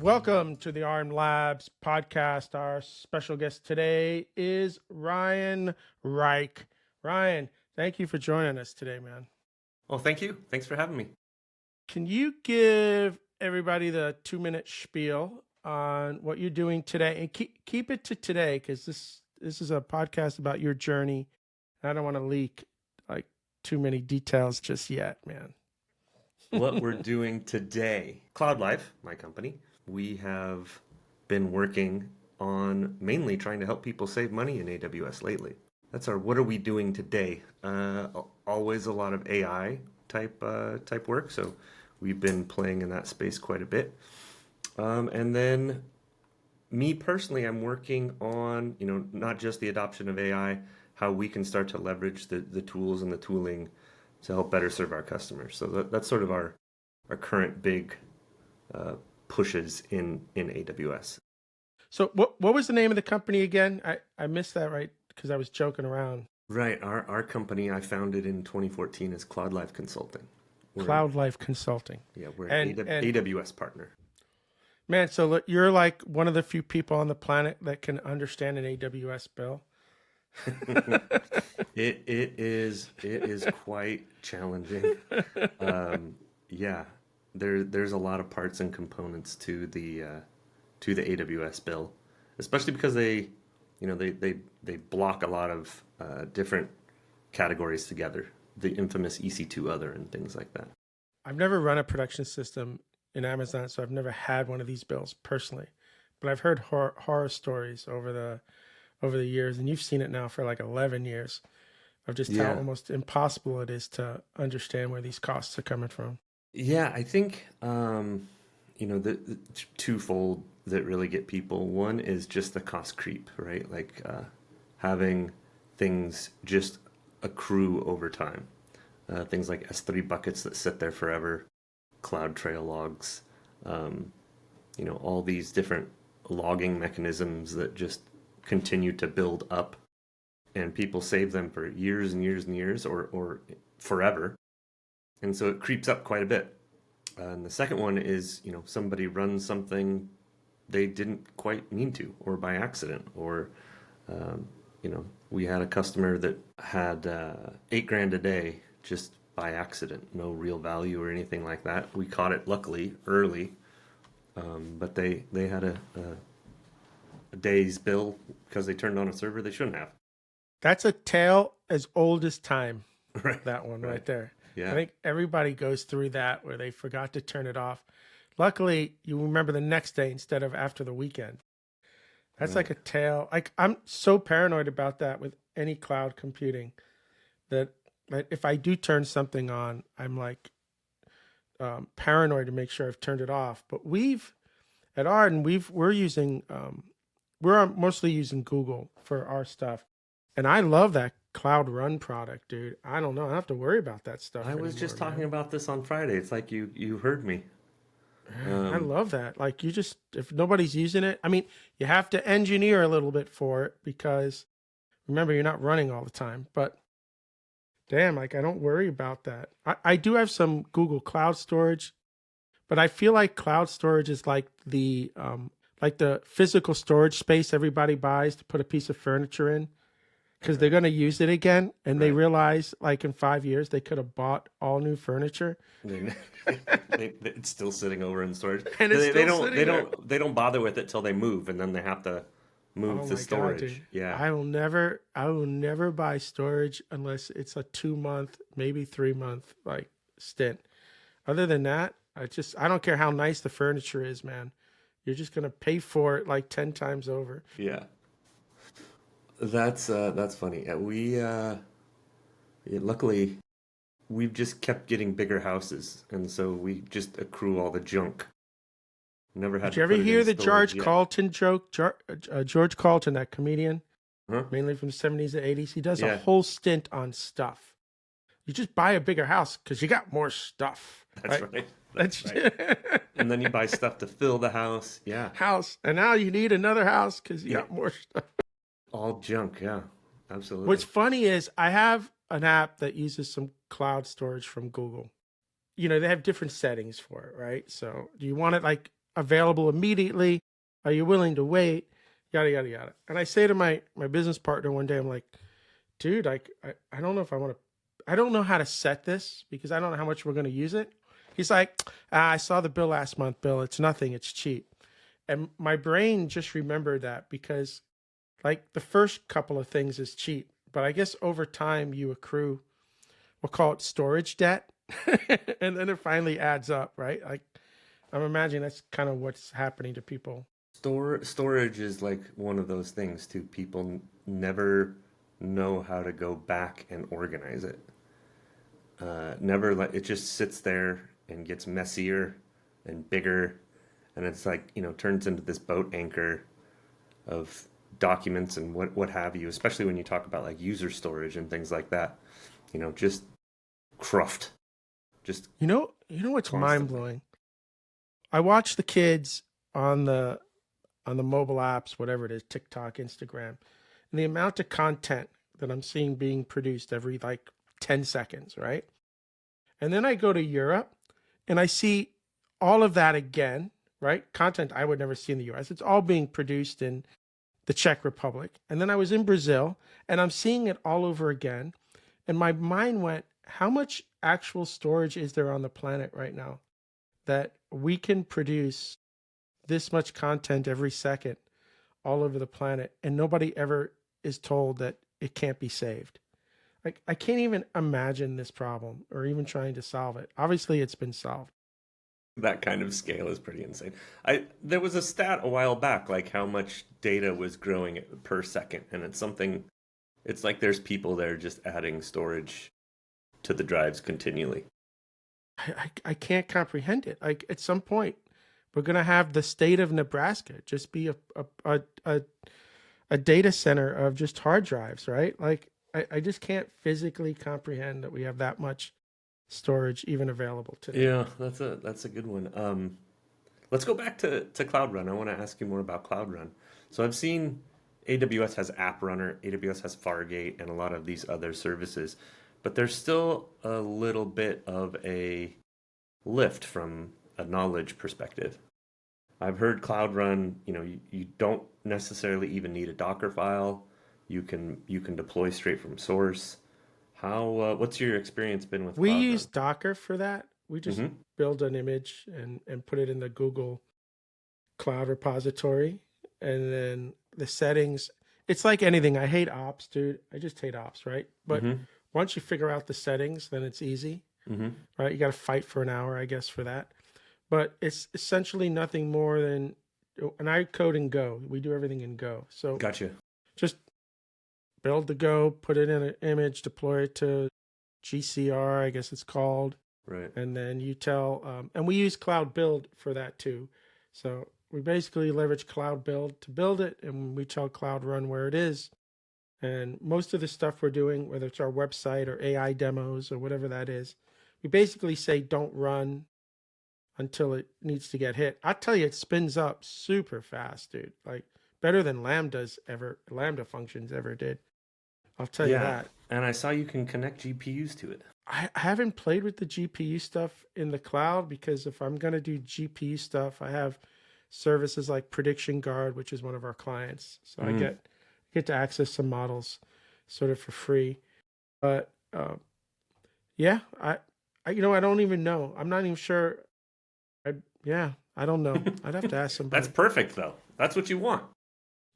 Welcome to the Ardan Labs podcast. Our special guest today is Ryan Ryke. Ryan, thank you for joining us today, man. Well, thank you. Thanks for having me. Can you give everybody the 2-minute spiel on what you're doing today? And keep it to today, because this is a podcast about your journey. I don't want to leak like too many details just yet, man. What we're doing today, CloudLife, my company, we have been working on mainly trying to help people save money in AWS lately. That's our what are we doing today? Always a lot of AI type work. So we've been playing in that space quite a bit. And then me personally, I'm working on, not just the adoption of AI, how we can start to leverage the tools and the tooling to help better serve our customers. So that's sort of our current big pushes in AWS. So what was the name of the company again? I missed that, right? Because I was joking around. Right. Our company I founded in 2014 is CloudLife Consulting. CloudLife Consulting. Yeah, we're an AWS partner. Man, so you're like one of the few people on the planet that can understand an AWS bill. It is quite challenging. Yeah, there's a lot of parts and components to the AWS bill, especially because they block a lot of different categories together. The infamous EC2 other and things like that. I've never run a production system in Amazon, so I've never had one of these bills personally, but I've heard horror stories over the years, and you've seen it now for like 11 years of just how almost impossible it is to understand where these costs are coming from. Yeah, I think, the twofold that really get people. One is just the cost creep, right? Like having things just accrue over time. Things like S3 buckets that sit there forever, CloudTrail logs, all these different logging mechanisms that just continue to build up, and people save them for years and years and years or forever. And so it creeps up quite a bit. And the second one is, somebody runs something they didn't quite mean to, or by accident, or, we had a customer that had $8,000 a day just by accident, no real value or anything like that. We caught it luckily early, but they had a day's bill because they turned on a server they shouldn't have. That's a tale as old as time. Right. That one right there. Yeah. I think everybody goes through that where they forgot to turn it off. Luckily, you remember the next day instead of after the weekend. That's like a tale. Like, I'm so paranoid about that with any cloud computing that if I do turn something on, I'm like paranoid to make sure I've turned it off. But at Ardan, we're mostly using Google for our stuff. And I love that Cloud Run product, dude. I don't know. I don't have to worry about that stuff I was just talking about this on Friday. It's like you heard me. I love that. Like, if nobody's using it, I mean, you have to engineer a little bit for it because remember, you're not running all the time. But damn, like, I don't worry about that. I do have some Google Cloud storage, but I feel like cloud storage is like the physical storage space everybody buys to put a piece of furniture in because they're going to use it again. And they realize like in 5 years, they could have bought all new furniture. It's still sitting over in storage. And they don't bother with it till they move, and then they have to move the storage. God, yeah. I will never buy storage unless it's a 2-month, maybe 3-month like stint. Other than that, I don't care how nice the furniture is, man. You're just going to pay for it like 10 times over. Yeah. That's funny. Luckily we've just kept getting bigger houses, and so we just accrue all the junk. Never had. Did you ever hear the George Carlton joke? George Carlton, that comedian, mainly from the 70s and 80s. He does a whole stint on stuff. You just buy a bigger house because you got more stuff. That's right. That's right. And then you buy stuff to fill the house. Yeah. And now you need another house because you got more stuff. All junk. Yeah, absolutely. What's funny is I have an app that uses some cloud storage from Google. They have different settings for it, right? So do you want it like available immediately? Are you willing to wait? Yada, yada, yada. And I say to my business partner one day, I'm like, dude, I don't know if I want to, I don't know how to set this because I don't know how much we're going to use it. He's like, I saw the bill last month, Bill. It's nothing. It's cheap. And my brain just remembered that because like the first couple of things is cheap, but I guess over time you accrue, we'll call it storage debt. And then it finally adds up, right? Like I'm imagining that's kind of what's happening to people. Storage is like one of those things too. People never know how to go back and organize it. Never let it just sits there and gets messier and bigger, and it's like turns into this boat anchor of documents and what have you. Especially when you talk about like user storage and things like that. Just cruft. Just what's mind constantly. blowing? I watch the kids on the mobile apps, whatever it is, TikTok, Instagram, and the amount of content that I'm seeing being produced every like 10 seconds, right? And then I go to Europe and I see all of that again, right? Content I would never see in the US. It's all being produced in the Czech Republic. And then I was in Brazil and I'm seeing it all over again. And my mind went, how much actual storage is there on the planet right now that we can produce this much content every second all over the planet and nobody ever is told that it can't be saved? Like I can't even imagine this problem or even trying to solve it. Obviously it's been solved. That kind of scale is pretty insane. There was a stat a while back, like how much data was growing per second, and it's like there's people there just adding storage to the drives continually. I can't comprehend it. Like at some point, we're gonna have the state of Nebraska just be a data center of just hard drives, right? Like I just can't physically comprehend that we have that much storage even available today. Yeah, that's a good one. Let's go back to Cloud Run. I want to ask you more about Cloud Run. So I've seen AWS has App Runner, AWS has Fargate, and a lot of these other services, but there's still a little bit of a lift from a knowledge perspective. I've heard Cloud Run, you don't necessarily even need a Docker file. You can deploy straight from source. What's your experience been with We Cloud use Run? Docker for that. We just Mm-hmm. build an image and put it in the Google Cloud repository. And then the settings, it's like anything. I hate ops, dude. I just hate ops, right? But Mm-hmm. once you figure out the settings, then it's easy, Mm-hmm. right? You got to fight for an hour, I guess, for that. But it's essentially nothing more than, and I code in Go. We do everything in Go. So Gotcha. just build the Go, put it in an image, deploy it to GCR, I guess it's called. Right. And then you tell, and we use Cloud Build for that too. So we basically leverage Cloud Build to build it, and we tell Cloud Run where it is. And most of the stuff we're doing, whether it's our website or AI demos or whatever that is, we basically say don't run until it needs to get hit. I tell you, it spins up super fast, dude. Like better than Lambda functions ever did. I'll tell you Yeah, that. and I saw you can connect GPUs to it. I haven't played with the GPU stuff in the cloud because if I'm going to do GPU stuff, I have services like Prediction Guard, which is one of our clients. So I Mm. get to access some models sort of for free. But yeah, I don't even know. I'm not even sure. I don't know. I'd have to ask That's somebody. perfect though. That's what you want.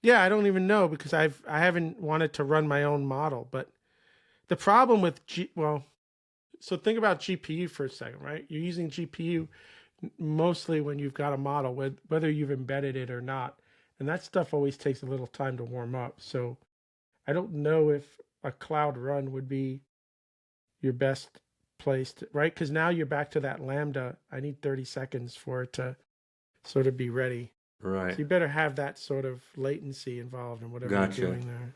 Yeah, I don't even know because I haven't wanted to run my own model. But the problem with so think about GPU for a second, right? You're using GPU mostly when you've got a model, whether you've embedded it or not. And that stuff always takes a little time to warm up. So I don't know if a Cloud Run would be your best place to, right? Because now you're back to that Lambda. I need 30 seconds for it to sort of be ready. So Right. you better have that sort of latency involved in whatever you're Gotcha. doing there.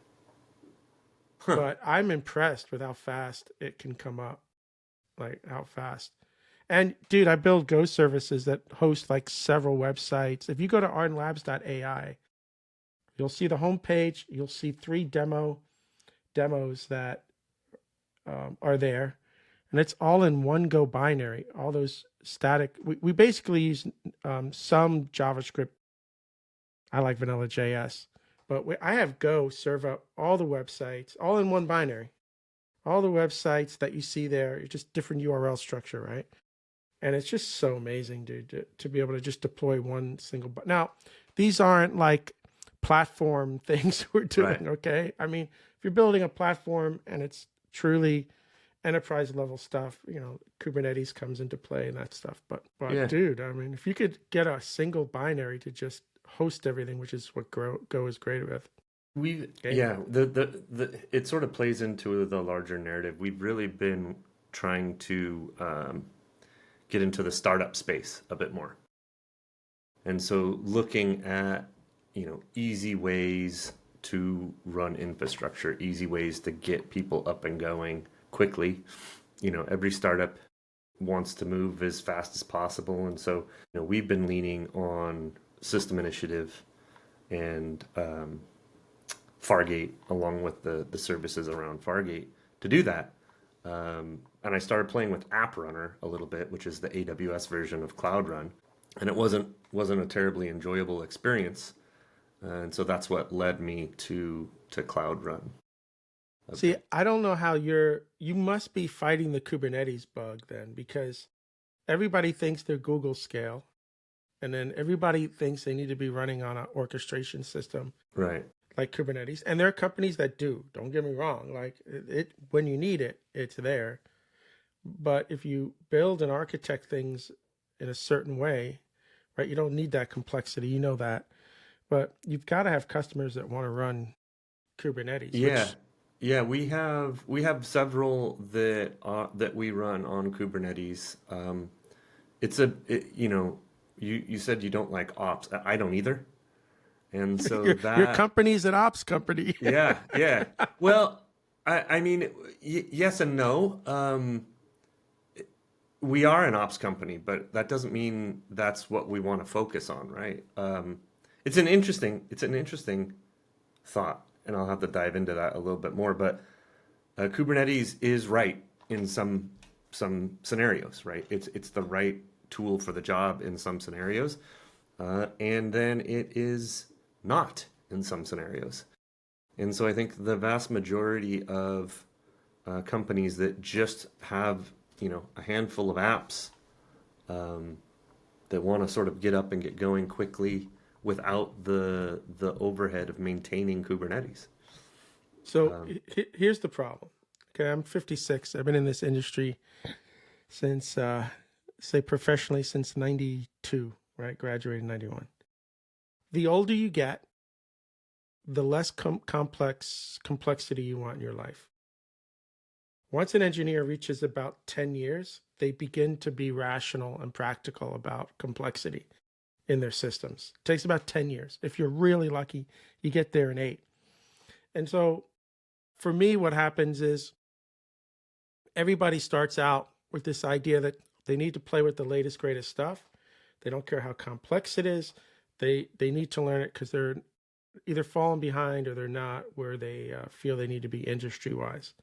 Huh. But I'm impressed with how fast it can come up, like how fast. And dude, I build Go services that host like several websites. If you go to ardanlabs.ai, you'll see the homepage. You'll see 3 demos that are there. and it's all in one go binary. All those static. We basically use some JavaScript. I like vanilla JS, but I have Go serve up all the websites all in one binary. All the websites that you see there, it's just different URL structure, right? And it's just so amazing, dude, to be able to just deploy one single. Now, these aren't like platform things we're doing, Right. okay? I mean, if you're building a platform and it's truly enterprise level stuff, Kubernetes comes into play and that stuff. But Yeah. dude, I mean, if you could get a single binary to just host everything, which is what Go is great with. It sort of plays into the larger narrative. We've really been trying to get into the startup space a bit more. And so looking at, easy ways to run infrastructure, easy ways to get people up and going quickly. Every startup wants to move as fast as possible. And so, we've been leaning on System Initiative and Fargate, along with the services around Fargate to do that. And I started playing with App Runner a little bit, which is the AWS version of Cloud Run, and it wasn't a terribly enjoyable experience. And so that's what led me to Cloud Run. See, I don't know how you must be fighting the Kubernetes bug then, because everybody thinks they're Google scale, and then everybody thinks they need to be running on an orchestration system. Right. Like Kubernetes. And there are companies that do, don't get me wrong. Like when you need it, it's there. But if you build and architect things in a certain way, right, you don't need that complexity. You know that. But you've got to have customers that want to run Kubernetes. Yeah, we have several that we run on Kubernetes. You said you don't like ops. I don't either. And so your company's an ops company. Yeah. Well, I mean, yes and no. We are an ops company, but that doesn't mean that's what we want to focus on, right? It's an interesting thought, and I'll have to dive into that a little bit more. But Kubernetes is right in some scenarios, right? It's the right tool for the job in some scenarios, and then it is not in some scenarios. And so I think the vast majority of companies that just have, a handful of apps that want to sort of get up and get going quickly without the overhead of maintaining Kubernetes. So here's the problem. Okay, I'm 56. I've been in this industry since, say professionally, since 92, right? Graduated in 91. The older you get, the less complexity you want in your life. Once an engineer reaches about 10 years, they begin to be rational and practical about complexity in their systems. It takes about 10 years. If you're really lucky, you get there in 8. And so for me, what happens is everybody starts out with this idea that they need to play with the latest, greatest stuff. They don't care how complex it is. They need to learn it because they're either falling behind or they're not where they feel they need to be industry-wise.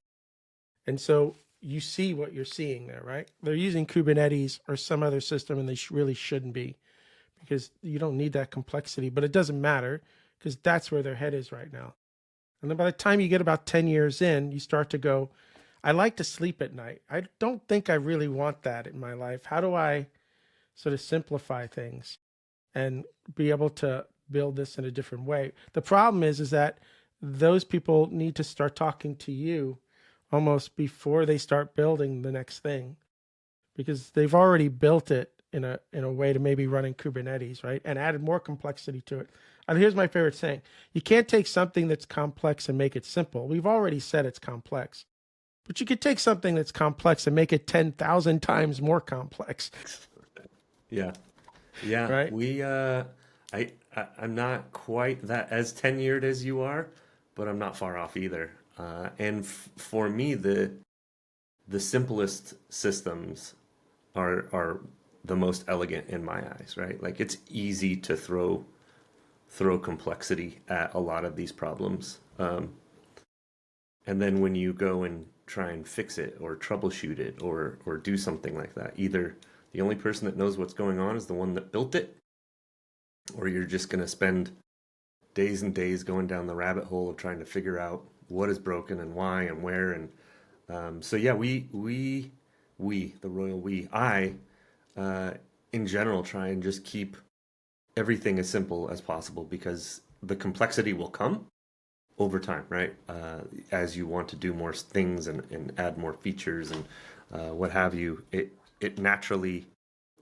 And so you see what you're seeing there, right? They're using Kubernetes or some other system, and they really shouldn't be, because you don't need that complexity. But it doesn't matter, because that's where their head is right now. And then by the time you get about 10 years in, you start to go, I like to sleep at night. I don't think I really want that in my life. How do I sort of simplify things and be able to build this in a different way? The problem is that those people need to start talking to you almost before they start building the next thing, because they've already built it in a way to maybe running Kubernetes, right? And added more complexity to it. And here's my favorite saying. You can't take something that's complex and make it simple. We've already said it's complex. But you could take something that's complex and make it 10,000 times more complex. Yeah. Right? I'm not quite that as tenured as you are, but I'm not far off either. And for me, the simplest systems are the most elegant in my eyes, right? Like it's easy to throw complexity at a lot of these problems. And then when you go and try and fix it or troubleshoot it or do something like that. Either the only person that knows what's going on is the one that built it, or you're just going to spend days and days going down the rabbit hole of trying to figure out what is broken and why and where. And so yeah, the royal we, in general, try and just keep everything as simple as possible, because the complexity will come over time, right? As you want to do more things and add more features and what have you, it naturally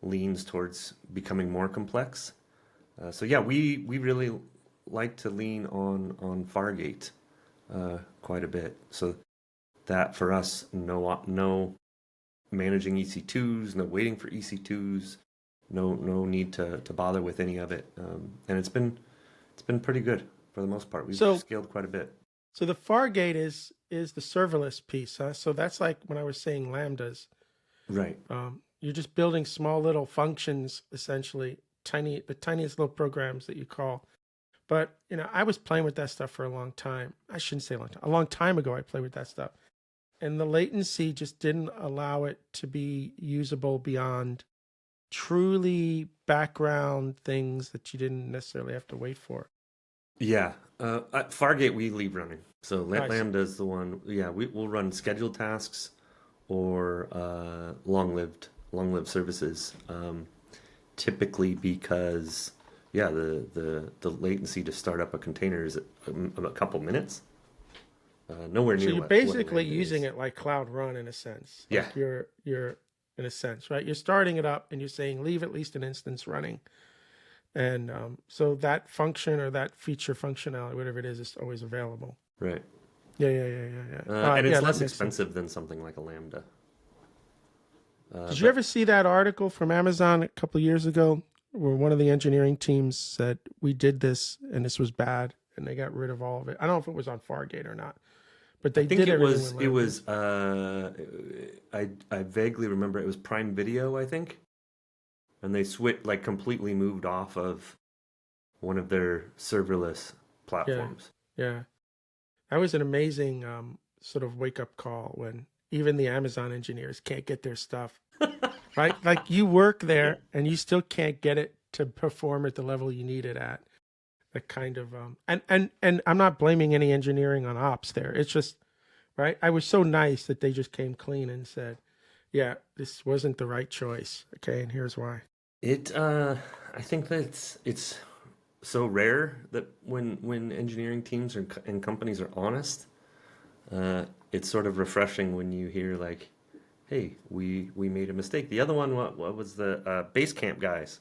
leans towards becoming more complex. So yeah, we really like to lean on Fargate quite a bit. So that for us, no managing EC2s, no waiting for EC2s, no need to bother with any of it, and it's been pretty good for the most part. We've scaled quite a bit. So the Fargate is the serverless piece, huh? So that's like when I was saying lambdas, right? You're just building small little functions, essentially the tiniest little programs that you call. But I was playing with that stuff for a long time. I shouldn't say a long time. A long time ago, I played with that stuff, and the latency just didn't allow it to be usable beyond truly background things that you didn't necessarily have to wait for. Yeah. At Fargate, we leave running. So Lambda is the one. Yeah, we'll run scheduled tasks or long-lived services. Typically because, yeah, the latency to start up a container is a couple minutes. Nowhere near. So you're basically using it like Cloud Run in a sense. Yeah. Like you're in a sense, right? You're starting it up and you're saying leave at least an instance running. And so that function or that feature functionality, whatever it is always available. Right. Yeah. And it's less expensive than something like a Lambda. Did you ever see that article from Amazon a couple of years ago where one of the engineering teams said, we did this and this was bad and they got rid of all of it? I don't know if it was on Fargate or not, but they did everything. It was, I vaguely remember it was Prime Video, I think. And they completely moved off of one of their serverless platforms. Yeah. That was an amazing sort of wake-up call when even the Amazon engineers can't get their stuff, right? Like you work there and you still can't get it to perform at the level you need it at. The kind of, and I'm not blaming any engineering on ops there. It's just, right? I was so nice that they just came clean and said, yeah, this wasn't the right choice. Okay, and here's why. I think that it's so rare that when engineering teams and companies are honest, it's sort of refreshing when you hear like, hey, we made a mistake. The other one, what was the Basecamp guys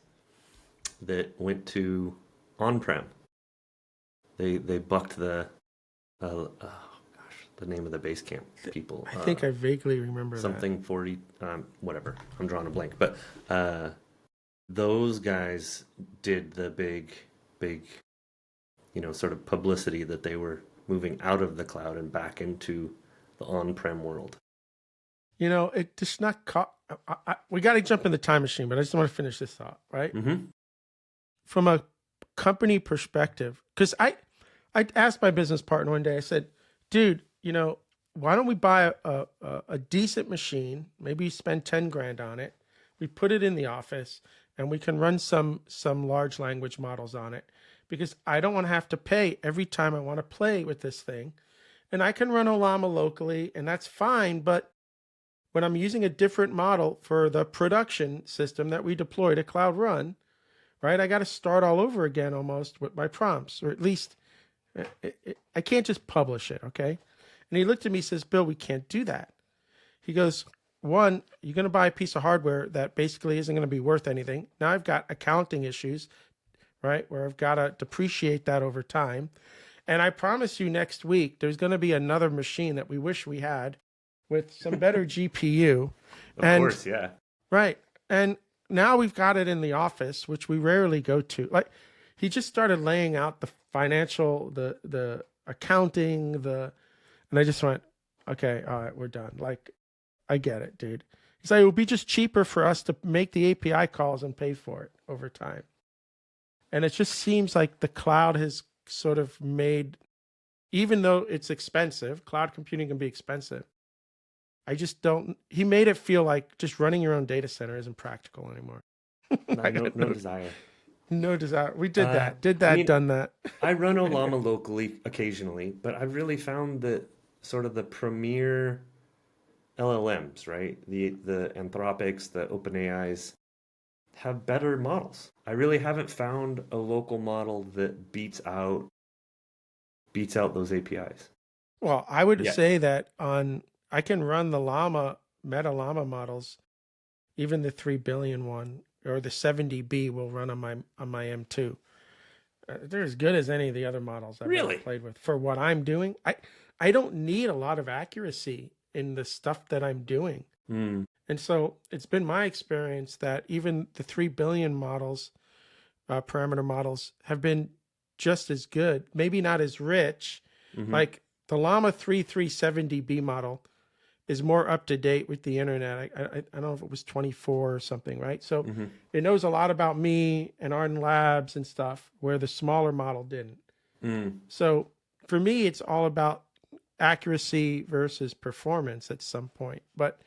that went to on-prem? They bucked the the name of the Basecamp people. I think I vaguely remember something that. 40, whatever. I'm drawing a blank, but those guys did the big, sort of publicity that they were moving out of the cloud and back into the on-prem world. It just not. We got to jump in the time machine, but I just want to finish this thought, right? Mm-hmm. From a company perspective, because I asked my business partner one day, I said, dude, why don't we buy a decent machine? Maybe you spend 10 grand on it. We put it in the office and we can run some large language models on it, because I don't want to have to pay every time I want to play with this thing. And I can run Olama locally and that's fine. But when I'm using a different model for the production system that we deploy to Cloud Run, right, I got to start all over again almost with my prompts, or at least I can't just publish it, okay? And he looked at me and says, Bill, we can't do that. He goes, one, you're going to buy a piece of hardware that basically isn't going to be worth anything. Now I've got accounting issues, right, where I've got to depreciate that over time. And I promise you next week, there's going to be another machine that we wish we had with some better GPU. Of course, yeah. Right. And now we've got it in the office, which we rarely go to. Like, he just started laying out the financial, the accounting, and I just went, okay, all right, we're done. Like, I get it, dude. He's like, it would be just cheaper for us to make the API calls and pay for it over time. And it just seems like the cloud has sort of made, even though it's expensive, cloud computing can be expensive, I just don't. He made it feel like just running your own data center isn't practical anymore. No, no desire. No desire. We did that. I mean, Done that. I run Olama locally occasionally, but I've really found that sort of the premier LLMs, right? The Anthropics, the OpenAIs have better models. I really haven't found a local model that beats out those APIs. Well, I would Yeah. say that I can run the Llama Meta Llama models, even the 3 billion one or the 70B will run on my M2. They're as good as any of the other models I've ever Really? played with for what I'm doing. I don't need a lot of accuracy in the stuff that I'm doing. Mm. And so it's been my experience that even the 3 billion models, parameter models, have been just as good, maybe not as rich. Mm-hmm. Like the Llama 3370B model is more up to date with the internet. I don't know if it was 24 or something, right? So Mm-hmm. it knows a lot about me and Ardan Labs and stuff, where the smaller model didn't. Mm. So for me, it's all about accuracy versus performance at some point. But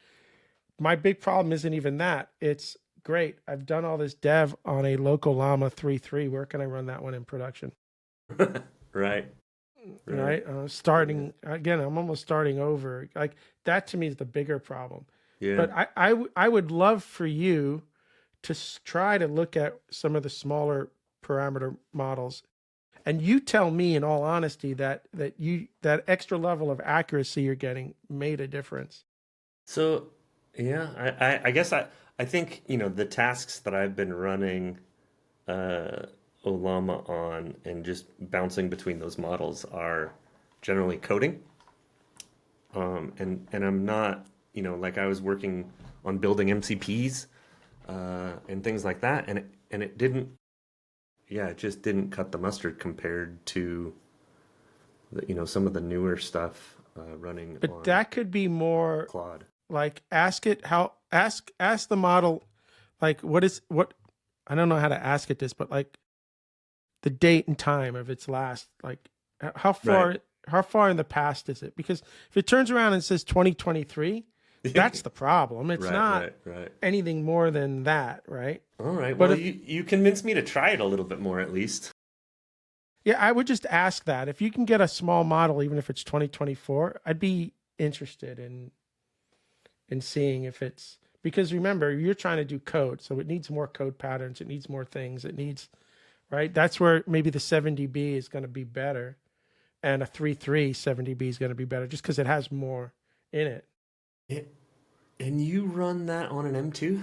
my big problem isn't even that. It's great. I've done all this dev on a local Llama 3.3. Where can I run that one in production? Right. Right. Starting again, I'm almost starting over. Like that to me is the bigger problem. Yeah. But I would love for you to try to look at some of the smaller parameter models, and you tell me in all honesty that that extra level of accuracy you're getting made a difference. So, yeah, I guess I think, the tasks that I've been running Olama on and just bouncing between those models are generally coding. And I'm not, like I was working on building MCPs and things like that, and it didn't, it just didn't cut the mustard compared to some of the newer stuff running But on that could be more Claude. like ask the model like what I don't know how to ask it this, but like the date and time of its last, like how far Right. how far in the past is it? Because if it turns around and says 2023, that's the problem. It's not Right. anything more than that, right? All right. But Well, if you convinced me to try it a little bit more at least. yeah, I would just ask that. If you can get a small model, even if it's 2024, I'd be interested in seeing if it's, because remember, you're trying to do code, so it needs more code patterns, it needs more things, it needs, right? That's where maybe the 70B is going to be better, and a 3.3 70B is going to be better just because it has more in it. And you run that on an M2?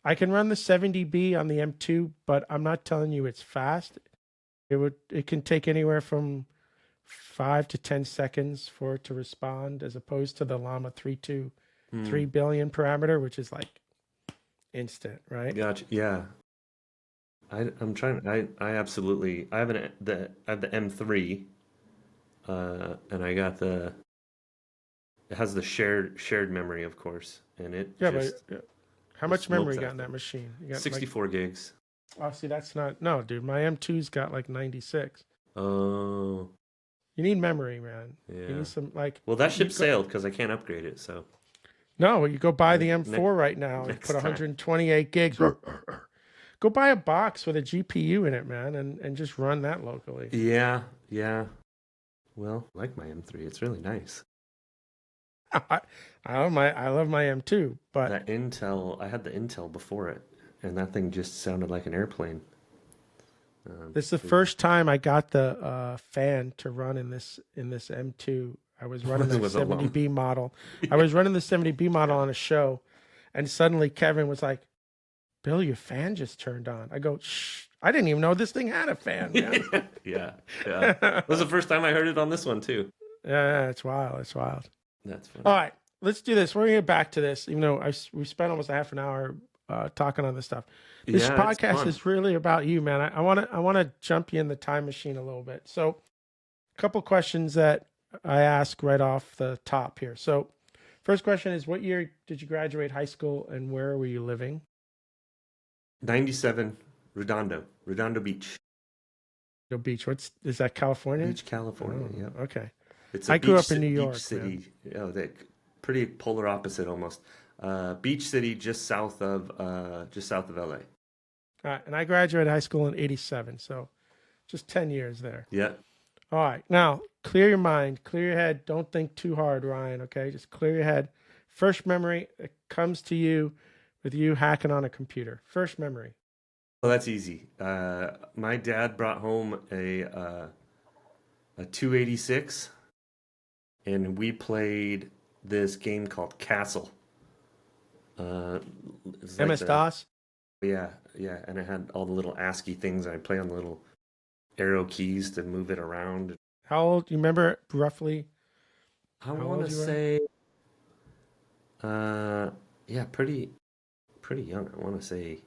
I can run the 70B on the M2, but I'm not telling you it's fast. It can take anywhere from 5 to 10 seconds for it to respond, as opposed to the Llama 3.2 3 billion parameter, which is like instant, right? Gotcha. Yeah. I'm trying. I absolutely. I have I have the M3, and I got the. It has the shared memory, of course, and it Yeah, just but how much smokes memory you that got in that thing. machine? You got 64 gigs. oh, see, that's not, no, dude. My M2's got like 96. Oh, You need memory, man. You yeah. need some like. Well, that You ship go, sailed because I can't upgrade it. So no, you go buy the next M4 right now and next put time. 128 gigs. Go buy a box with a GPU in it, man, and just run that locally. Yeah. Well, I like my M3. It's really nice. I love my M2, but That Intel, I had the Intel before it, and that thing just sounded like an airplane. this is the first time I got the fan to run in this M2. I was running the Was a lump. 70B model. I was running the 70B model on a show, and suddenly Kevin was like, "Bill, your fan just turned on." I go, "Shh! I didn't even know this thing had a fan, man." Yeah. That was the first time I heard it on this one too. Yeah, it's wild. It's wild. That's funny. All right, let's do this. We're gonna get back to this, even though we spent almost a half an hour talking on this stuff. This Yeah, it's podcast fun. is really about you, man. I want to jump you in the time machine a little bit. So, a couple questions that I ask right off the top here. So, first question is, what year did you graduate high school, and where were you living? 97, Redondo Beach. No Beach. Is that California? Beach, California. Oh, Yeah. okay. It's a I grew beach up in New beach York, city. man. Oh, pretty polar opposite almost. Beach City, just south of LA. And I graduated high school in '87, so just 10 years there. Yeah. All right, now clear your mind, clear your head. Don't think too hard, Ryan. Okay, just clear your head. First memory that comes to you with you hacking on a computer. First memory. Well, that's easy. My dad brought home a 286, and we played this game called Castle. It's like MS-DOS. yeah, yeah, and it had all the little ASCII things. I play on the little arrow keys to move it around. How old? You remember roughly I how want old to you were? say, yeah, pretty young. I want to say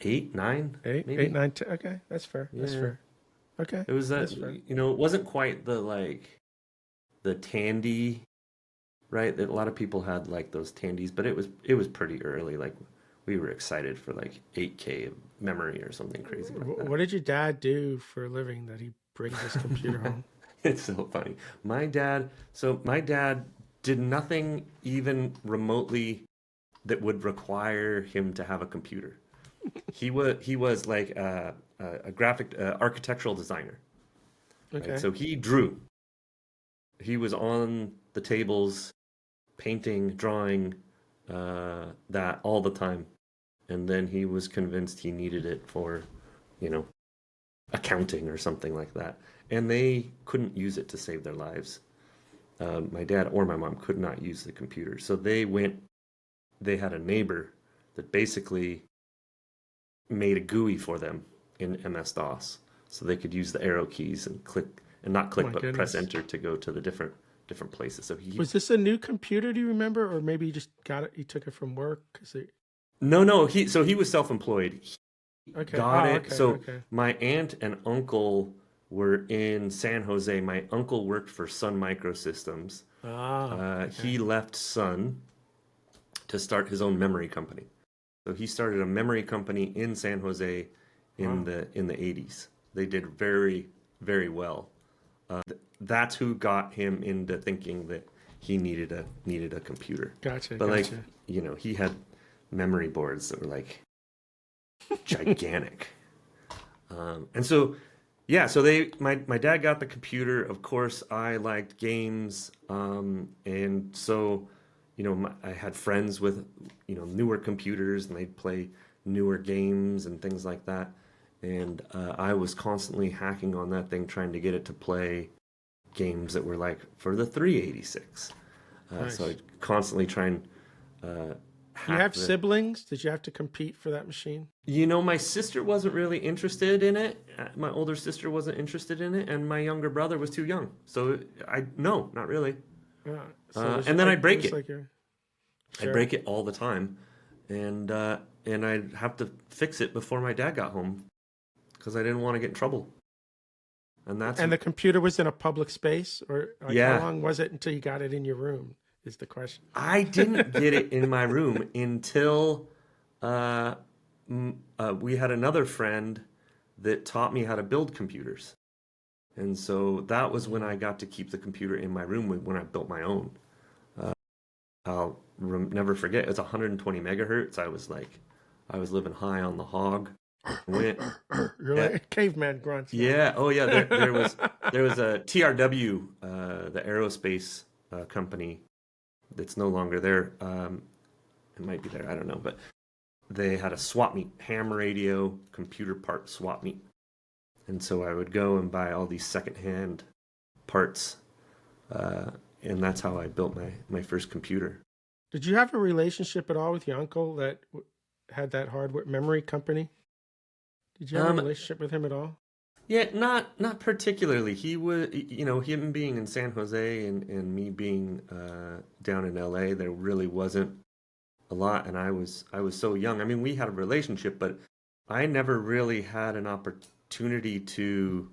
8, 9, Eight, maybe. 8, 9, 10. Okay, that's fair. That's Yeah, fair. Okay, it was that. that's fair. You know, it wasn't quite the Tandy, right? That a lot of people had like those Tandies, but it was pretty early. Like we were excited for like 8K of memory or something crazy like that. What did your dad do for a living that he brings his computer home? It's so funny. My dad did nothing even remotely that would require him to have a computer. He was like a graphic architectural designer, right? Okay. So he drew. He was on the tables, painting, drawing, that all the time, and then he was convinced he needed it for, you know, accounting or something like that, and they couldn't use it to save their lives. My dad or my mom could not use the computer, so they had a neighbor that basically made a GUI for them in MS-DOS, so they could use the arrow keys and click and not Oh click, my but press goodness. enter to go to the different places. So Was this a new computer? Do you remember, or maybe you just got it? You took it from work? no, he was self-employed. He Okay. got Oh, it. okay. So Okay. my aunt and uncle were in San Jose. My uncle worked for Sun Microsystems. Ah. Okay. He left Sun to start his own memory company. So he started a memory company in San Jose in Wow. the 80s. They did very, very well. That's who got him into thinking that he needed a computer. Gotcha. But like, Gotcha. he had memory boards that were like gigantic. And so yeah, so my dad got the computer. Of course, I liked games, and so I had friends with newer computers, and they'd play newer games and things like that. And I was constantly hacking on that thing, trying to get it to play games that were like for the 386. So Nice. I'd constantly try and Do you hack have the. siblings? Did you have to compete for that machine? My sister wasn't really interested in it. My older sister wasn't interested in it, and my younger brother was too young. So no, not really. Yeah. So And then I'd it break was it. like your I'd sure. break it all the time, and I'd have to fix it before my dad got home because I didn't want to get in trouble. And that's And the computer was in a public space, or like how yeah. long was it until you got it in your room? Is the question. I didn't get it in my room until uh, we had another friend that taught me how to build computers. And so that was when I got to keep the computer in my room when I built my own. I'll never forget. It's 120 megahertz. I was living high on the hog. Went, You're yeah, like caveman grunts. yeah. Oh yeah. There was a TRW, the aerospace company that's no longer there. It might be there. I don't know, but they had a swap meet, ham radio, computer part swap meet. And so I would go and buy all these secondhand parts, and that's how I built my first computer. Did you have a relationship at all with your uncle that had that hardware memory company? Did you have a Um, relationship with him at all? yeah, not particularly. He was, him being in San Jose and me being down in LA, there really wasn't a lot, and I was so young. I mean, we had a relationship, but I never really had an opportunity to,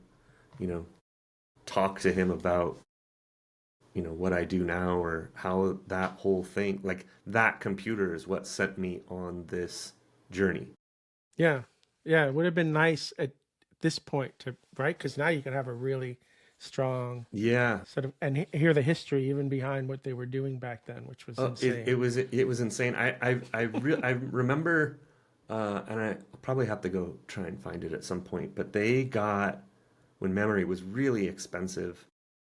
you know, talk to him about, what I do now or how that whole thing, like that computer is what sent me on this journey. Yeah. Yeah. It would have been nice at this point to, right? Because now you can have a really strong. Yeah. Sort of, and hear the history even behind what they were doing back then, which was Oh, insane. it was insane. I remember, and I probably have to go try and find it at some point. But they got, when memory was really expensive,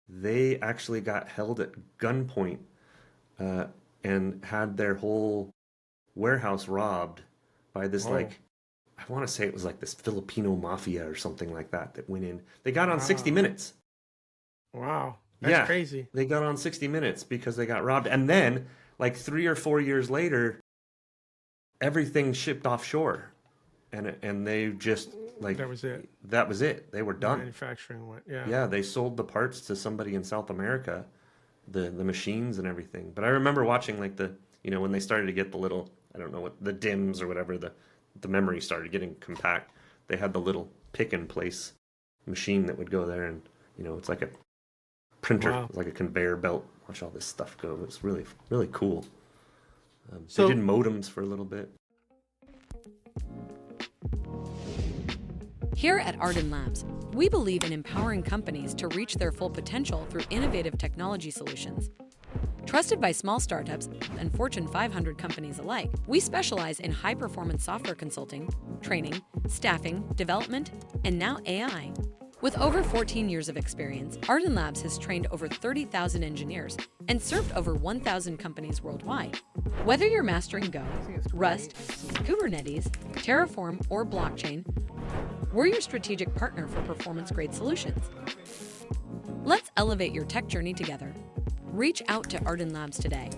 they actually got held at gunpoint, uh, and had their whole warehouse robbed by this, Oh, like, I want to say it was like this Filipino mafia or something like that that went in. They got on 60 wow. Minutes. Wow. That's Yeah, crazy. they got on 60 Minutes because they got robbed. And then, like 3 or 4 years later, everything shipped offshore, and they just like That was it. that was it. They were The done. manufacturing went, yeah. Yeah, they sold the parts to somebody in South America, the machines and everything. But I remember watching like when they started to get the little, I don't know what, the DIMMs or whatever, the memory started getting compact. They had the little pick and place machine that would go there, and it's like a printer. Wow. It's like a conveyor belt. Watch all this stuff go. It's really, really cool. They did So modems for a little bit. Here at Ardan Labs, we believe in empowering companies to reach their full potential through innovative technology solutions. Trusted by small startups and Fortune 500 companies alike, we specialize in high-performance software consulting, training, staffing, development, and now AI. With over 14 years of experience, Ardan Labs has trained over 30,000 engineers and served over 1,000 companies worldwide. Whether you're mastering Go, Rust, Kubernetes, Terraform, or blockchain, we're your strategic partner for performance-grade solutions. Let's elevate your tech journey together. Reach out to Ardan Labs today.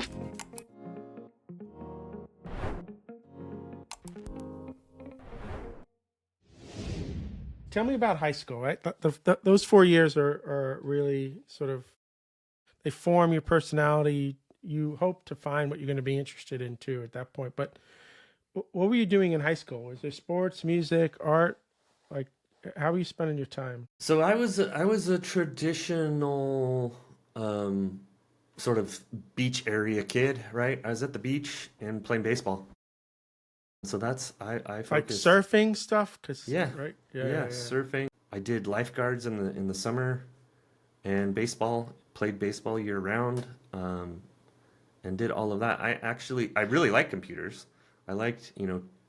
tell me about high school, right? Those 4 years are really sort of, they form your personality. You hope to find what you're going to be interested in too at that point. But what were you doing in high school? Was there sports, music, art? Like, how were you spending your time? So I was a traditional, sort of beach area kid, right? I was at the beach and playing baseball. So I Like focused. surfing stuff? Cause, Yeah, right? yeah, surfing. I did lifeguards in the summer, and played baseball year round, and did all of that. I really like computers. I liked,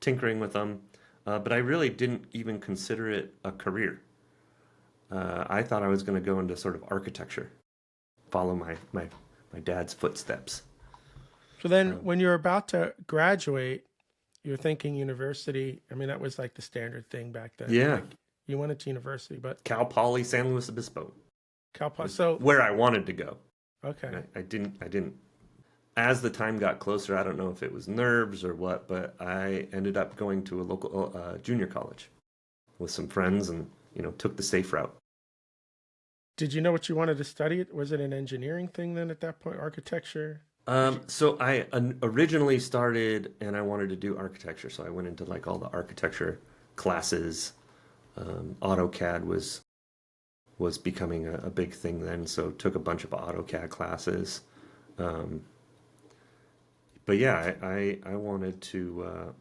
tinkering with them, but I really didn't even consider it a career. I thought I was going to go into sort of architecture, follow my dad's footsteps. So then Um, when you're about to graduate, you're thinking university. I mean, that was like the standard thing back then. yeah, Like you went into university, but Cal Poly San Luis Obispo Cal Poly. was So, where I wanted to go. okay. And I didn't. As the time got closer, I don't know if it was nerves or what, but I ended up going to a local junior college with some friends, and took the safe route. Did you know what you wanted to study? Was it an engineering thing then at that point? Architecture? So I originally started, and I wanted to do architecture, so I went into like all the architecture classes. AutoCAD was becoming a big thing then, so took a bunch of AutoCAD classes. Um, but yeah, I wanted to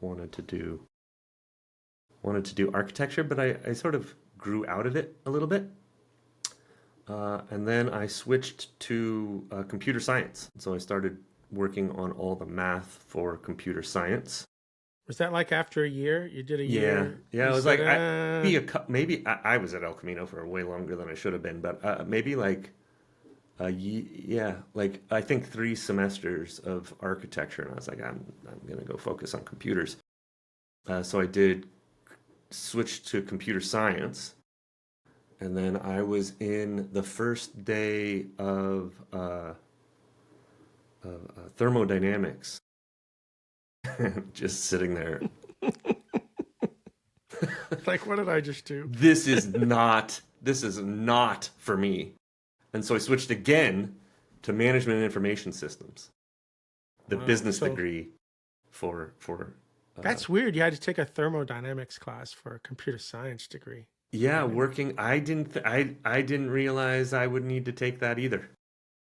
do architecture, but I sort of grew out of it a little bit. And then I switched to computer science. So I started working on all the math for computer science. Was that like after a year? You did a Yeah, year? yeah. You It was said, like maybe I was at El Camino for way longer than I should have been, but maybe like yeah, like I think 3 semesters of architecture, and I was like, I'm gonna go focus on computers. So I did switch to computer science. And then I was in the first day of thermodynamics, just sitting there. like, what did I just do? This is not for me. And so I switched again to management and information systems, the Wow. business So degree for. that's weird. You had to take a thermodynamics class for a computer science degree. Yeah, Right? working. I didn't realize I would need to take that either.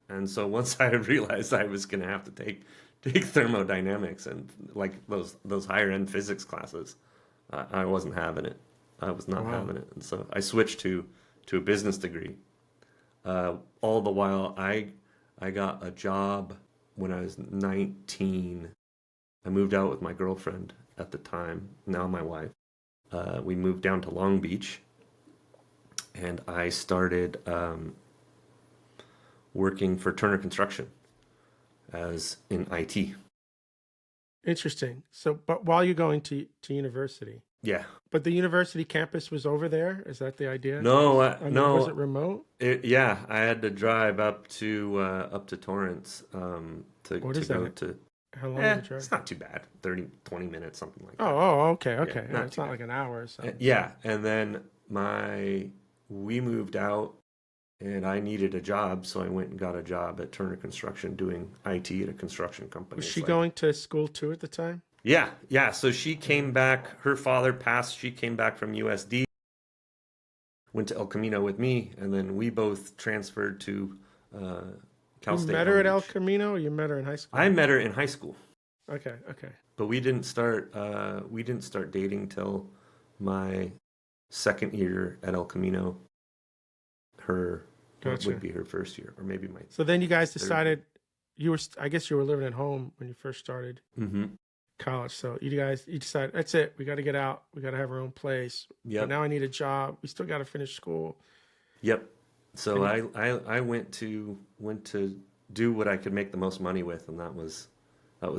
And so once I realized I was going to have to take thermodynamics and like those higher end physics classes, I wasn't having it. I was not Wow. having it. And so I switched to a business degree. All the while, I got a job when I was 19. I moved out with my girlfriend at the time, now my wife. We moved down to Long Beach, and I started working for Turner Construction as in IT. Interesting. So, but while you're going to university, Yeah. but the university campus was over there. Is that the idea? No, I mean, no. was it remote? Yeah, I had to drive up to Torrance What to is go that? to. How long did you drive? It's not too bad. 30, 20 minutes, something like that. Okay. Yeah, not It's too not bad. like an hour or something. Yeah, and then we moved out, and I needed a job, so I went and got a job at Turner Construction doing IT at a construction company. Was It's she like- going to school too at the time? Yeah. So she came back. Her father passed. She came back from USD, went to El Camino with me, and then we both transferred to Cal You State. met her Long at El Beach. Camino, or you met her in high school? I met her in high school, Okay. but we didn't start dating till my second year at El Camino. Gotcha. Would be her first year, or maybe my. So then you guys decided I guess you were living at home when you first started Mm-hmm. college. So you decided, that's it. We got to get out. We got to have our own place. Yep. But now I need a job. We still got to finish school. Yep. So I went to do what I could make the most money with, and that was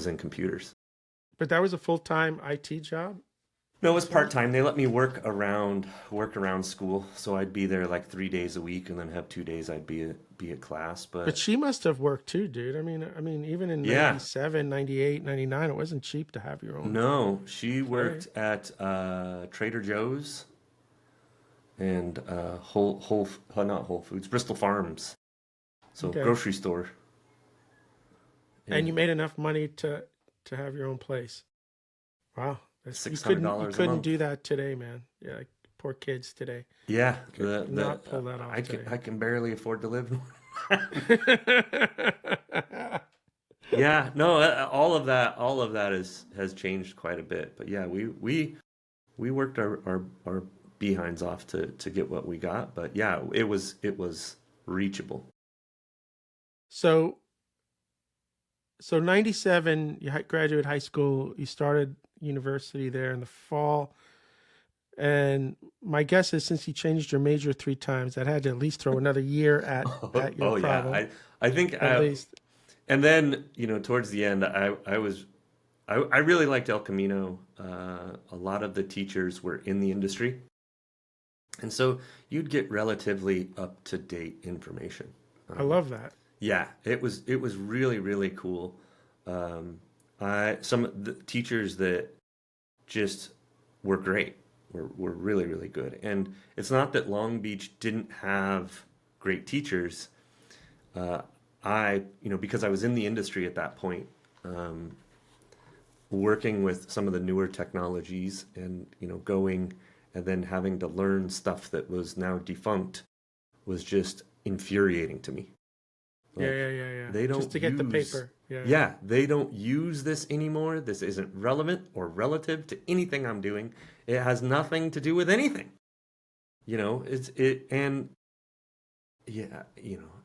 in computers. But that was a full-time IT job? No, it was part-time. They let me work around school, so I'd be there like 3 days a week, and then have 2 days I'd be at class. But she must have worked too, dude. I mean, even in 97, 98, 99, it wasn't cheap to have your own. No, she worked at Trader Joe's and not Whole Foods, Bristol Farms, so Okay. grocery store. And you made enough money to have your own place. Wow. $600 You a couldn't month. do that today, man. Yeah, like poor kids today. Yeah, Could not pull that off today. I can barely afford to live. Yeah, no, all of that has changed quite a bit. But yeah, we worked our behinds off to get what we got. But yeah, it was reachable. So 97, you graduated high school, you started university there in the fall. And my guess is since you changed your major 3 times, that had to at least throw another year at your problem. Yeah, I think at least. And then, towards the end, I really liked El Camino. A lot of the teachers were in the industry. And so you'd get relatively up-to-date information. I love that. Yeah, it was really, really cool. Some of the teachers that just were great, were really, really good. And it's not that Long Beach didn't have great teachers. Because I was in the industry at that point, working with some of the newer technologies and, going and then having to learn stuff that was now defunct was just infuriating to me. Like, Yeah. They don't just to get the paper. Yeah, they don't use this anymore. This isn't relevant or relative to anything I'm doing. It has nothing to do with anything. I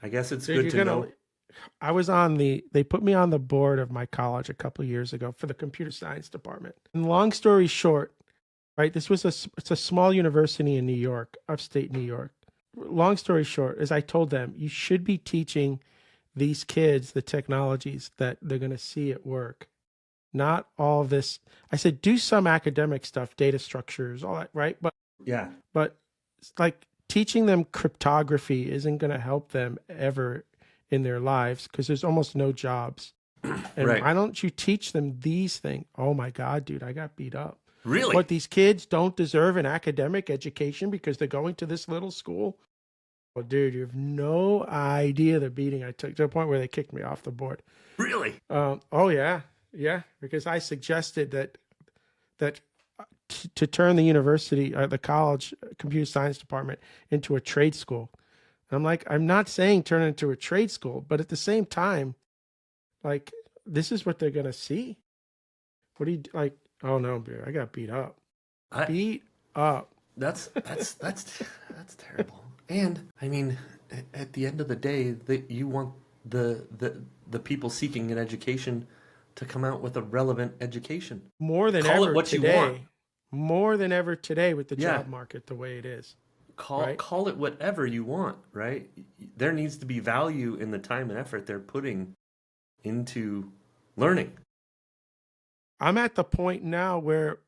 guess it's good to know. They put me on the board of my college a couple of years ago for the computer science department. And long story short, right, it's a small university in New York, upstate New York. Long story short, as I told them, you should be teaching these kids the technologies that they're going to see at work. Not all this. I said, do some academic stuff, data structures, all that, right? But like teaching them cryptography isn't going to help them ever in their lives because there's almost no jobs. And Right. Why don't you teach them these things? Oh my God, dude, I got beat up. Really? What, these kids don't deserve an academic education because they're going to this little school? Well, dude, you have no idea the beating I took to the point where they kicked me off the board. Really? Oh yeah, because I suggested that to turn the university, the college computer science department into a trade school. And I'm like, I'm not saying turn it into a trade school, but at the same time, like this is what they're gonna see. What do you like? Oh no, beer, I got beat up. Beat up. That's terrible. And I mean, at the end of the day, you want the people seeking an education to come out with a relevant education. More than Call it ever what you want. today. More than ever today with the Yeah. job market the way it is. Call it whatever you want, right? There needs to be value in the time and effort they're putting into learning. I'm at the point now where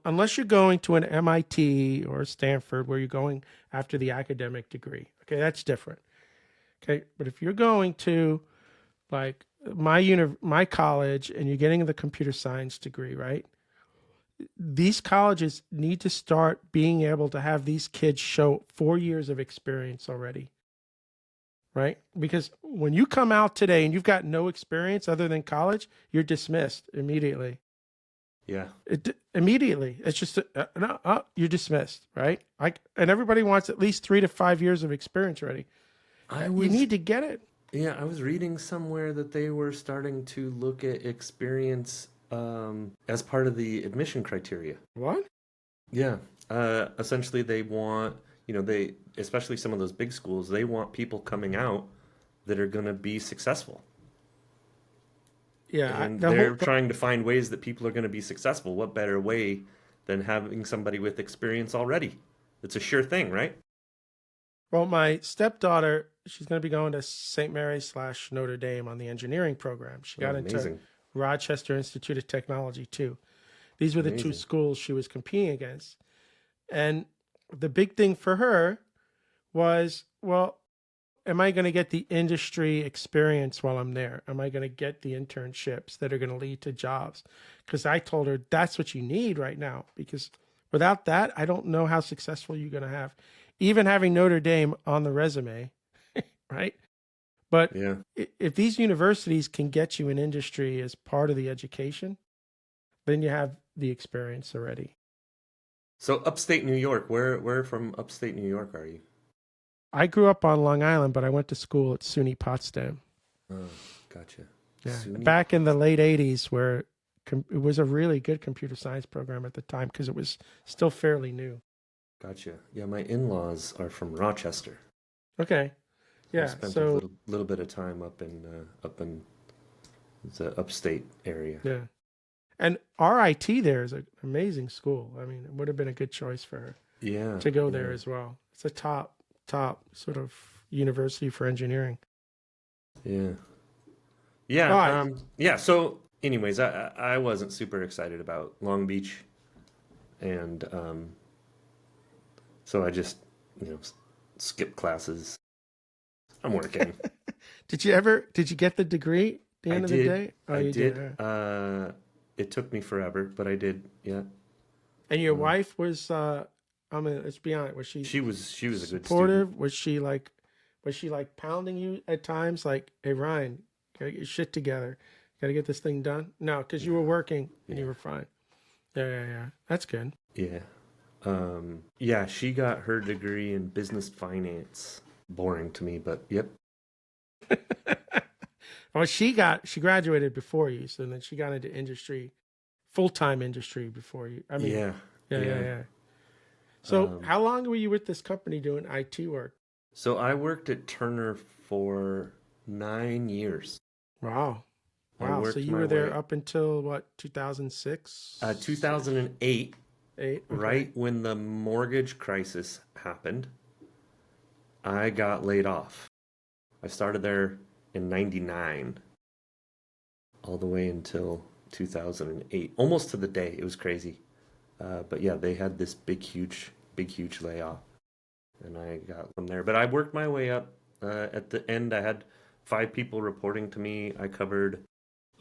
unless you're going to an MIT or Stanford where you're going after the academic degree, okay, that's different. Okay, but if you're going to like my college and you're getting the computer science degree, right? These colleges need to start being able to have these kids show 4 years of experience already. Right? Because when you come out today and you've got no experience other than college, you're dismissed immediately. Yeah. Immediately. It's just, you're dismissed, right? And everybody wants at least 3 to 5 years of experience already. You need to get it. Yeah, I was reading somewhere that they were starting to look at experience as part of the admission criteria. What? Yeah. Essentially, they want, especially some of those big schools, they want people coming out that are going to be successful. Yeah. And they're trying to find ways that people are going to be successful. What better way than having somebody with experience already? It's a sure thing, right? Well, my stepdaughter, she's going to be going to St. Mary's / Notre Dame on the engineering program. She got into Rochester Institute of Technology too. These were the two schools she was competing against. And the big thing for her was, well, am I going to get the industry experience while I'm there? Am I going to get the internships that are going to lead to jobs? Because I told her that's what you need right now. Because without that, I don't know how successful you're going to have. Even having Notre Dame on the resume, right? But if these universities can get you an industry as part of the education, then you have the experience already. So upstate New York, where from upstate New York are you? I grew up on Long Island, but I went to school at SUNY Potsdam. Oh, gotcha. Yeah, back in the late 80s where it was a really good computer science program at the time because it was still fairly new. Gotcha. Yeah, my in-laws are from Rochester. Okay. Yeah, I spent a little bit of time up in the upstate area. Yeah. And RIT there is an amazing school. I mean, it would have been a good choice for her. Yeah. To go there as well. It's a top sort of university for engineering. Yeah. Yeah. Yeah. So anyways, I wasn't super excited about Long Beach. And so I just, skipped classes. I'm working. Did you get the degrey at the end of the day? Oh, I did. It took me forever, but I did. Yeah. And your wife was, let's be honest, was she? She was a good supportive. student. Was she like pounding you at times? Like, hey Ryan, gotta get your shit together. Gotta get this thing done. No, because you were working and you were fine. Yeah. That's good. Yeah. Yeah, she got her degree in business finance. Boring to me, but yep. Well, she graduated before you, so then she got into industry, full-time industry before you. I mean, yeah. So how long were you with this company doing IT work? So I worked at Turner for 9 years. Wow. So you were there up until what, 2006? 2008. Okay. Right when the mortgage crisis happened, I got laid off. I started there in 99, all the way until 2008, almost to the day. It was crazy. But yeah, they had this big, huge layoff, and I got from there. But I worked my way up. At the end, I had 5 people reporting to me. I covered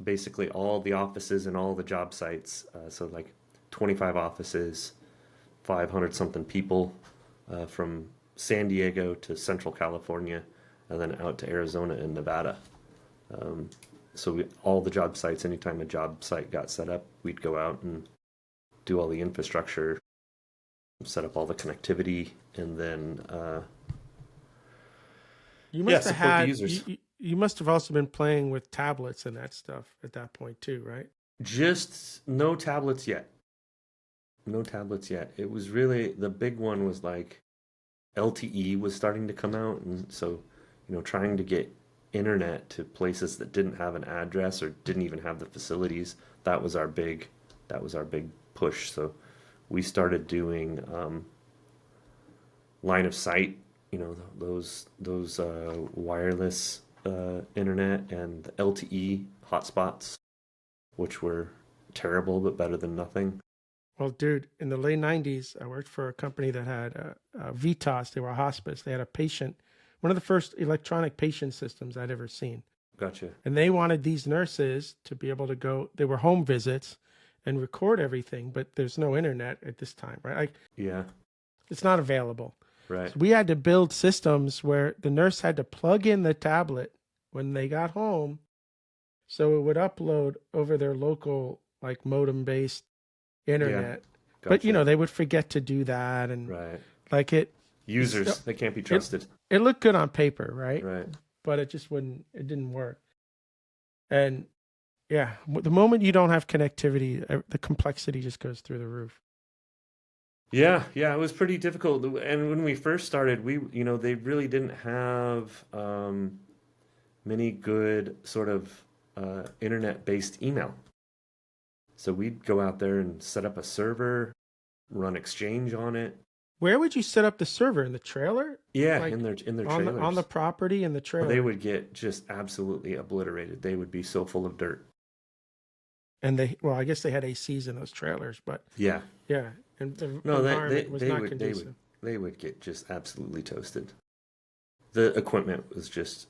basically all the offices and all the job sites. So like 25 offices, 500 something people, from San Diego to Central California, and then out to Arizona and Nevada. So all the job sites, anytime a job site got set up, we'd go out and do all the infrastructure, set up all the connectivity, and then you must have had the users. You must have also been playing with tablets and that stuff at that point too, right? Just no tablets yet. It was really, the big one was like LTE was starting to come out, and so trying to get internet to places that didn't have an address or didn't even have the facilities, that was our big push. So we started doing line of sight, those wireless internet and LTE hotspots, which were terrible but better than nothing. Well, dude, in the late 90s, I worked for a company that had a VITAS. They were a hospice. They had a patient, one of the first electronic patient systems I'd ever seen. Gotcha. And they wanted these nurses to be able to go, they were home visits and record everything, but there's no internet at this time, right? Like, Yeah. it's not available. Right. So we had to build systems where the nurse had to plug in the tablet when they got home, so it would upload over their local, like, modem-based internet. But, Gotcha. they would forget to do that. And Right. like Users, they can't be trusted. it looked good on paper, right? Right. But it didn't work. And yeah, the moment you don't have connectivity, the complexity just goes through the roof. Yeah, it was pretty difficult. And when we first started, they really didn't have many good sort of internet-based email. So we'd go out there and set up a server, run Exchange on it. Where would you set up the server? In the trailer? Yeah, Like, in their on trailers. the property in the trailer. They would get just absolutely obliterated. They would be so full of dirt. And I guess they had ACs in those trailers, but Yeah. and the No, environment was not conducive. they would get just absolutely toasted. The equipment was just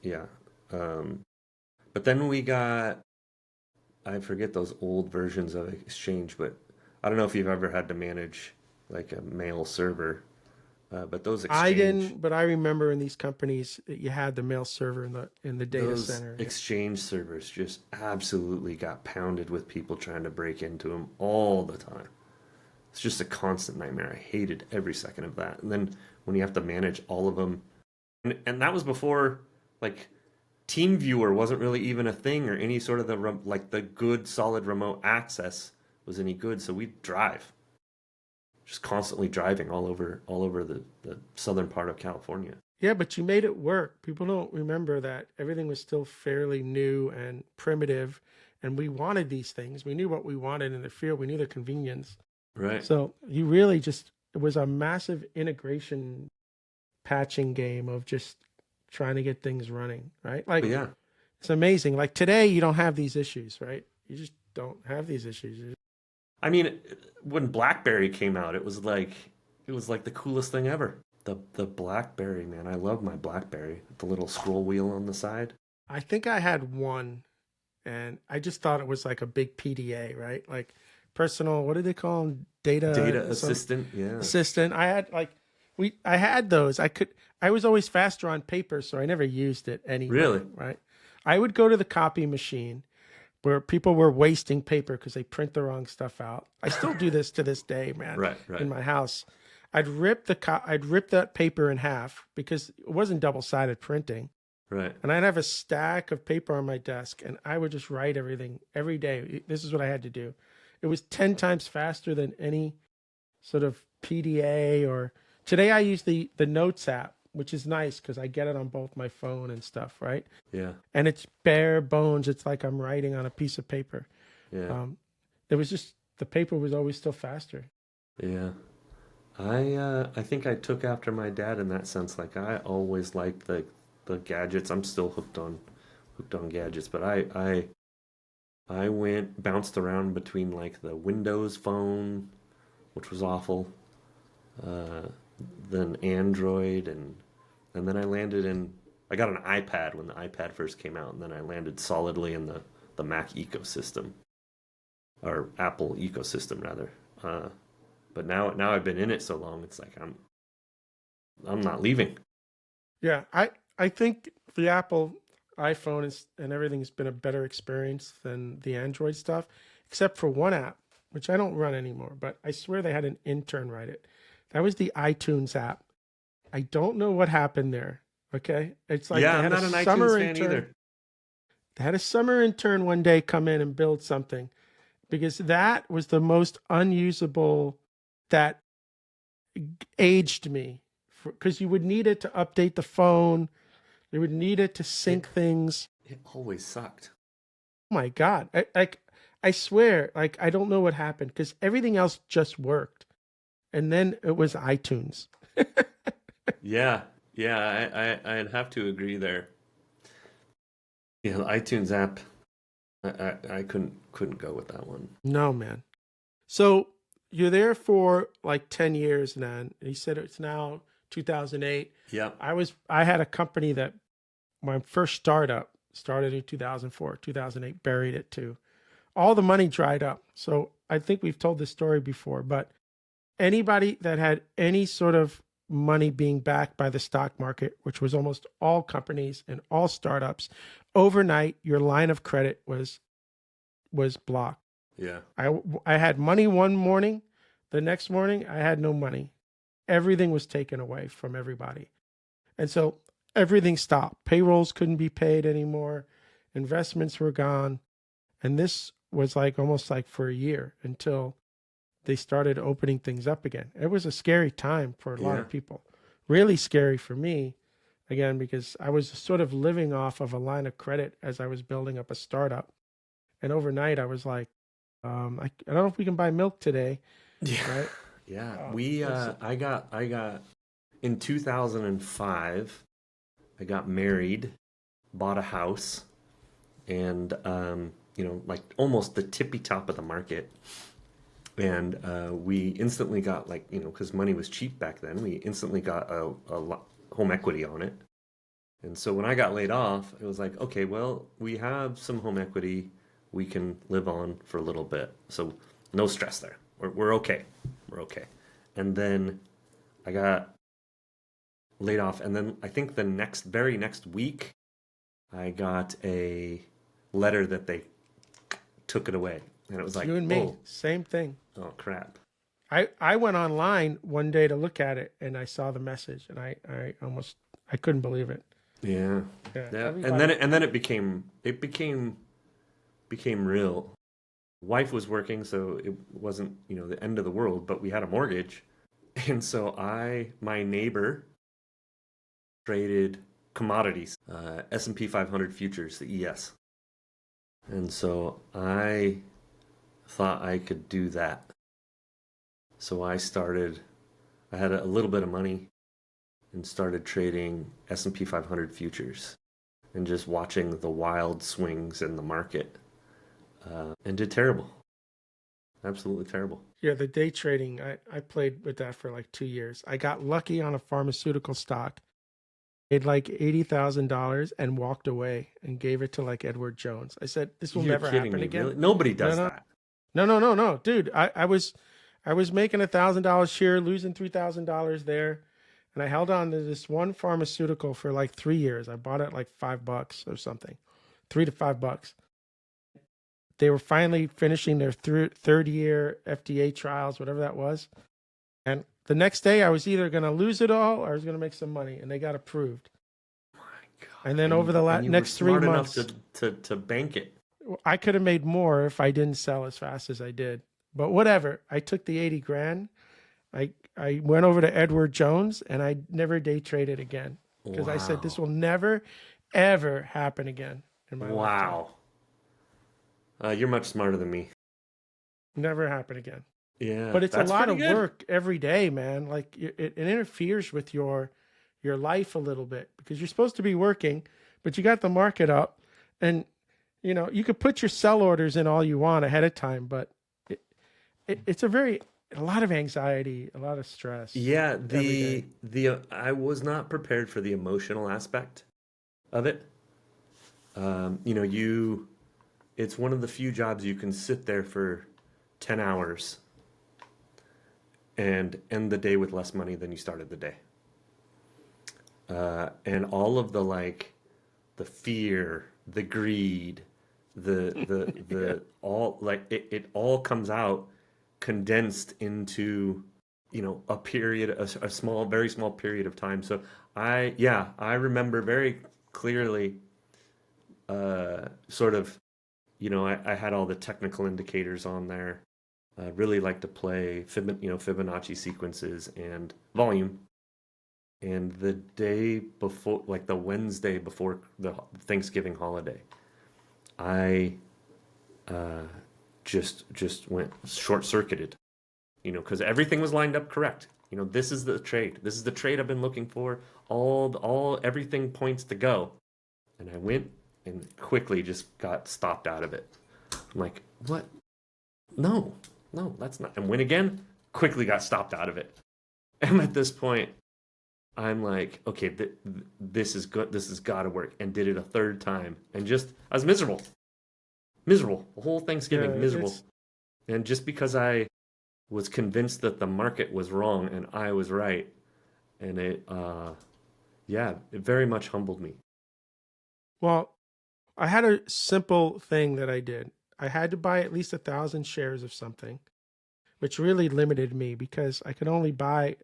but then we got, I forget those old versions of Exchange, but I don't know if you've ever had to manage like a mail server, but those Exchange. I didn't, but I remember in these companies that you had the mail server in the data Those center. Exchange servers just absolutely got pounded with people trying to break into them all the time. It's just a constant nightmare. I hated every second of that. And then when you have to manage all of them, and that was before like TeamViewer wasn't really even a thing, or any sort of the good solid remote access was any good. So we'd drive, just constantly driving all over the southern part of California. Yeah, but you made it work. People don't remember that everything was still fairly new and primitive, and we wanted these things. We knew what we wanted in the field. We knew the convenience. Right. So you really it was a massive integration patching game of just trying to get things running, right? Like, yeah, it's amazing. Like today, you don't have these issues, right? You just don't have these issues. I mean, when BlackBerry came out, it was like the coolest thing ever. The BlackBerry, man, I love my BlackBerry. The little scroll wheel on the side. I think I had one, and I just thought it was like a big PDA, right? Like personal, what do they call them? Data assistant. Yeah. Assistant. I had those. I was always faster on paper, so I never used it anyway. Really? Right. I would go to the copy machine where people were wasting paper because they print the wrong stuff out. I still do this to this day, man. Right. In my house, I'd rip that paper in half because it wasn't double-sided printing. Right. And I'd have a stack of paper on my desk, and I would just write everything every day. This is what I had to do. It was 10 times faster than any sort of PDA or today I use the Notes app, which is nice because I get it on both my phone and stuff, right? Yeah. And it's bare bones. It's like I'm writing on a piece of paper. Yeah. It was just, the paper was always still faster. Yeah. I think I took after my dad in that sense. Like I always liked the gadgets. I'm still hooked on gadgets, but I bounced around between like the Windows phone, which was awful, then Android, and then I landed I got an iPad when the iPad first came out, and then I landed solidly in the Mac ecosystem, or Apple ecosystem rather. But now I've been in it so long, it's like I'm not leaving. Yeah, I think the Apple iPhone and everything has been a better experience than the Android stuff, except for one app, which I don't run anymore, but I swear they had an intern write it. That was the iTunes app. I don't know what happened there. Okay. It's like, yeah, I'm not an iTunes fan either. They had a summer intern one day come in and build something, because that was the most unusable, that aged me because you would need it to update the phone. You would need it to sync things. It always sucked. Oh my God. I swear, like, I don't know what happened because everything else just worked. And then it was iTunes. Yeah, I'd have to agree there. Yeah, the iTunes app, I couldn't go with that one. No, man. So you're there for like 10 years, Nan. He said it's now 2008. Yeah. I had a company that my first startup started in 2004, 2008, buried it too. All the money dried up. So I think we've told this story before, but anybody that had any sort of money being backed by the stock market, which was almost all companies and all startups, overnight, your line of credit was blocked. Yeah. I had money one morning. The next morning, I had no money. Everything was taken away from everybody. And so everything stopped. Payrolls couldn't be paid anymore. Investments were gone. And this was like almost like for a year until they started opening things up again. It was a scary time for a lot of people. Really scary for me, again, because I was sort of living off of a line of credit as I was building up a startup. And overnight, I was like, I don't know if we can buy milk today. Yeah. Right? Yeah. I got in 2005, I got married, bought a house, and, like almost the tippy top of the market. And we instantly got because money was cheap back then, we instantly got a home equity on it. And so when I got laid off, it was like, okay, well, we have some home equity we can live on for a little bit. So no stress there. We're okay. We're okay. And then I got laid off. And then I think the very next week, I got a letter that they took it away. And it was like, you and me, same thing. Oh, crap. I went online one day to look at it and I saw the message and I couldn't believe it. Yeah. And then it became real. Wife was working, so it wasn't, the end of the world, but we had a mortgage. And so my neighbor traded commodities, S&P 500 futures, the ES. And so I thought I could do that. So I had a little bit of money and started trading S&P 500 futures and just watching the wild swings in the market. And did terrible. Absolutely terrible. Yeah, the day trading, I played with that for like 2 years. I got lucky on a pharmaceutical stock, made like $80,000 and walked away and gave it to like Edward Jones. I said, this will never happen again. Really? Nobody does that. No. Dude, I was making $1,000 here, losing $3,000 there. And I held on to this one pharmaceutical for like 3 years. I bought it like $5 or something, $3 to $5. They were finally finishing their third year FDA trials, whatever that was. And the next day I was either going to lose it all or I was going to make some money, and they got approved. Oh my God. And then over the next 3 months, enough to bank it. I could have made more if I didn't sell as fast as I did. But whatever. I took the 80 grand. I went over to Edward Jones and I never day traded again because I said this will never, ever happen again in my lifetime. You're much smarter than me. Never happen again. Yeah, but it's a lot of work every day, man. Like it interferes with your life a little bit because you're supposed to be working, but you got the market up, and you could put your sell orders in all you want ahead of time, but it's a lot of anxiety, a lot of stress. Yeah, I was not prepared for the emotional aspect of it. It's one of the few jobs you can sit there for 10 hours and end the day with less money than you started the day. And all of the fear, the greed, the all it all comes out condensed into a period, a small, very small period of time. So I remember very clearly sort of I had all the technical indicators on there. I really like to play Fibonacci sequences and volume. And the day before, like the Wednesday before the Thanksgiving holiday, I just went short circuited, because everything was lined up correct. This is the trade. This is the trade I've been looking for. Everything points to go. And I went and quickly just got stopped out of it. I'm like, what? No, that's not. And went again, quickly got stopped out of it. And at this point, I'm like, okay, this is good. This has got to work. And did it a third time. And I was miserable. Miserable. The whole Thanksgiving, miserable. And just because I was convinced that the market was wrong and I was right. And it very much humbled me. Well, I had a simple thing that I did. I had to buy at least 1,000 shares of something, which really limited me because I could only buy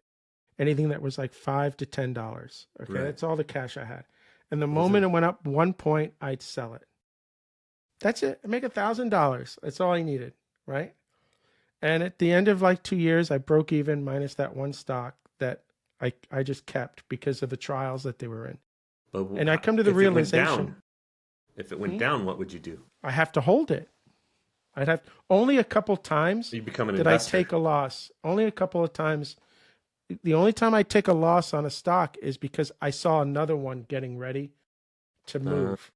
anything that was like $5 to $10. Okay, Right. That's all the cash I had. And the moment it went up 1 point, I'd sell it. That's it. I make $1,000. That's all I needed, right? And at the end of like 2 years, I broke even minus that one stock that I just kept because of the trials that they were in. And I come to the realization. If it went down, what would you do? I have to hold it. I'd have only a couple times You become an did investor. I take a loss. Only a couple of times. The only time I take a loss on a stock is because I saw another one getting ready to move.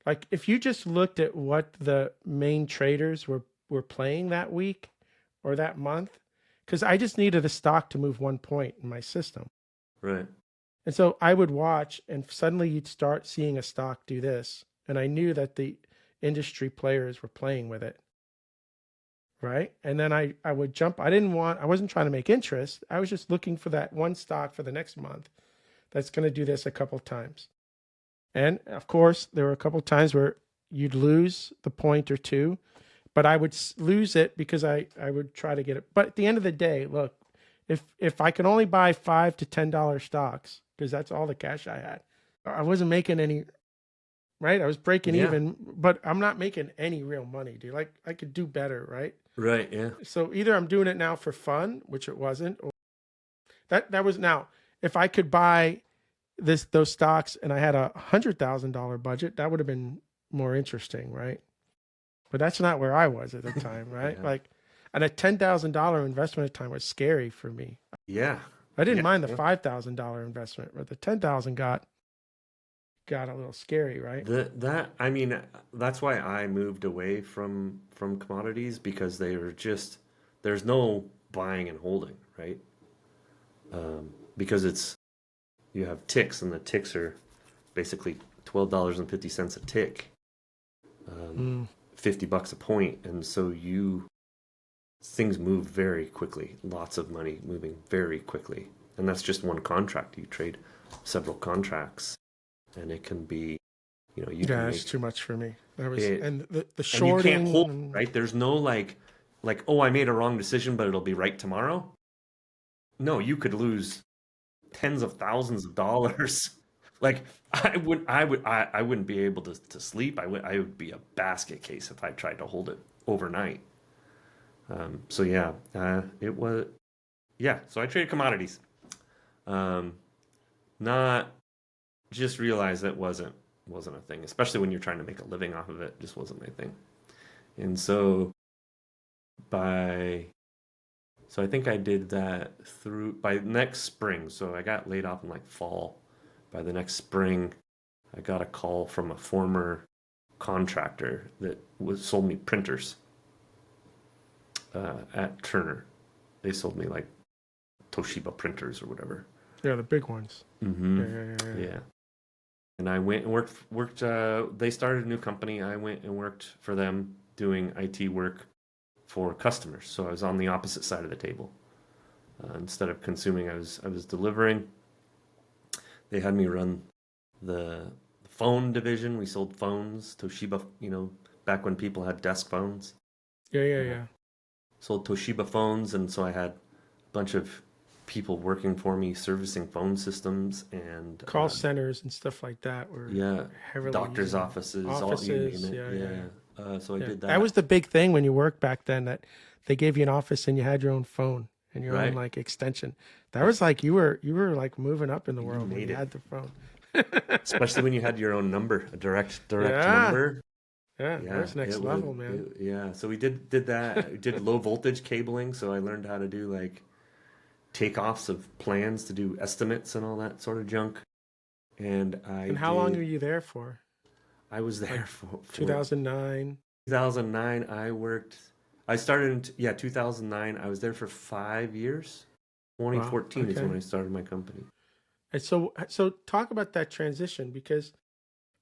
Like if you just looked at what the main traders were playing that week or that month, because I just needed a stock to move 1 point in my system. Right. And so I would watch, and suddenly you'd start seeing a stock do this. And I knew that the industry players were playing with it. Right. And then I would jump. I wasn't trying to make interest. I was just looking for that one stock for the next month that's going to do this a couple of times. And of course, there were a couple of times where you'd lose the point or two, but I would lose it because I would try to get it. But at the end of the day, look, if I could only buy $5 to $10 stocks, because that's all the cash I had, I wasn't making any. Right. I was breaking even, but I'm not making any real money, dude. Like I could do better. Right. Right. Yeah. So either I'm doing it now for fun, which it wasn't, or that was now, if I could buy those stocks and I had $100,000 budget, that would have been more interesting. Right. But that's not where I was at the time. Right. Like, and a $10,000 investment at the time was scary for me. Yeah. I didn't mind the $5,000 investment, but the 10,000 got a little scary, right? That's why I moved away from commodities, because they were there's no buying and holding, right? Because you have ticks, and the ticks are basically $12.50 a tick, $50 a point, and so things move very quickly. Lots of money moving very quickly, and that's just one contract. You trade several contracts. And it can be, it's too much for me. That was, and the shorting. And you can't hold, right? There's no like, oh, I made a wrong decision, but it'll be right tomorrow. No, you could lose tens of thousands of dollars. Like I wouldn't be able to sleep. I would be a basket case if I tried to hold it overnight. So I traded commodities. Not. Just realized that wasn't a thing, especially when you're trying to make a living off of it. Just wasn't my thing. And so I think I did that by next spring. So I got laid off in like fall. By the next spring, I got a call from a former contractor that sold me printers at Turner. They sold me like Toshiba printers or whatever. Yeah, the big ones. Mm-hmm. Yeah. And I went and worked. They started a new company. I went and worked for them doing IT work for customers. So I was on the opposite side of the table. Instead of consuming, I was delivering. They had me run the phone division. We sold phones, Toshiba, back when people had desk phones. Yeah. Sold Toshiba phones, and so I had a bunch of people working for me servicing phone systems and call centers and stuff like that were heavily doctors' offices, all, you name it. So I did that. That was the big thing when you worked back then, that they gave you an office and you had your own phone. and your own Right. like extension. That was like you were like moving up in the You world when made you it. had the phone. Especially when you had your own number, a direct Yeah. number. Yeah, Yeah, there's next it level, would. man. Yeah, so we did that. We did low voltage cabling, so I learned how to do like takeoffs of plans to do estimates and all that sort of junk. And And how long were you there for? I was there Like for 2009. 2009. I started in 2009. I was there for 5 years. Wow. 2014 is when Okay. I started my company. And so talk about that transition because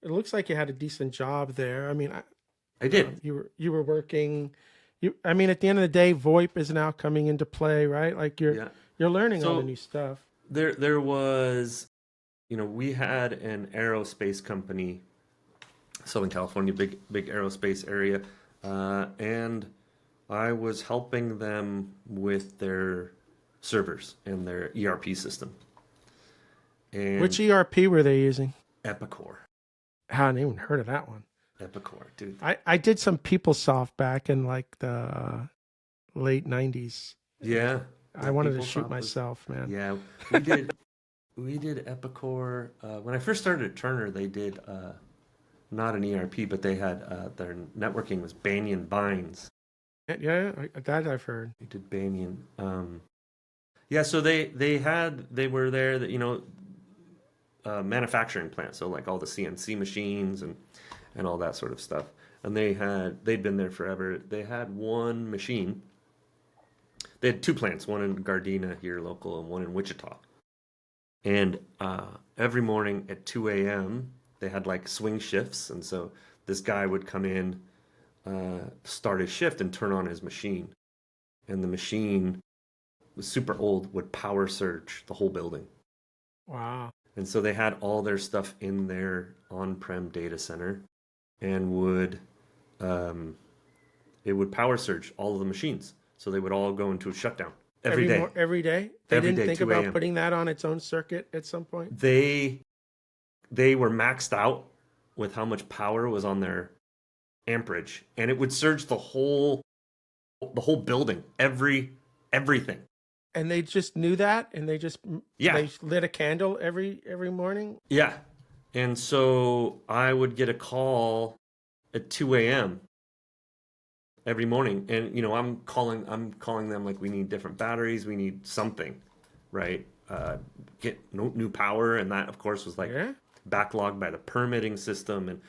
it looks like you had a decent job there. I mean, I did. you were working. I mean, at the end of the day, VoIP is now coming into play, right? Like Yeah. you're learning all the So new stuff. there was, we had an aerospace company, Southern California, big aerospace area, and I was helping them with their servers and their ERP system. And Which ERP were they using? Epicor. I hadn't even heard of that one. Epicor, dude. I did some PeopleSoft back in like the late 90s. Yeah. I wanted to PeopleSoft shoot was- myself, man. Yeah, we did Epicor. When I first started at Turner, they did not an ERP, but they had their networking was Banyan Binds. Yeah, that I've heard. We did Banyan. Yeah, so they were there that manufacturing plant, so like all the CNC machines and all that sort of stuff. And they'd been there forever. They had one machine. They had two plants, one in Gardena here local and one in Wichita. And every morning at 2 a.m., they had like swing shifts. And so this guy would come in, start his shift and turn on his machine. And the machine was super old, would power surge the whole building. Wow. And so they had all their stuff in their on-prem data center and it would power surge all of the machines. So they would all go into a shutdown every day. Every day? They Every didn't day, think 2 about a.m. putting that on its own circuit at some point? They were maxed out with how much power was on their amperage, and it would surge the whole building, everything. And they just knew that, and they Yeah. lit a candle every morning. Yeah. And so I would get a call at 2 a.m. every morning, and I'm calling them like, we need different batteries, we need something, right? Get new power, and that of course was like backlogged by the permitting system, and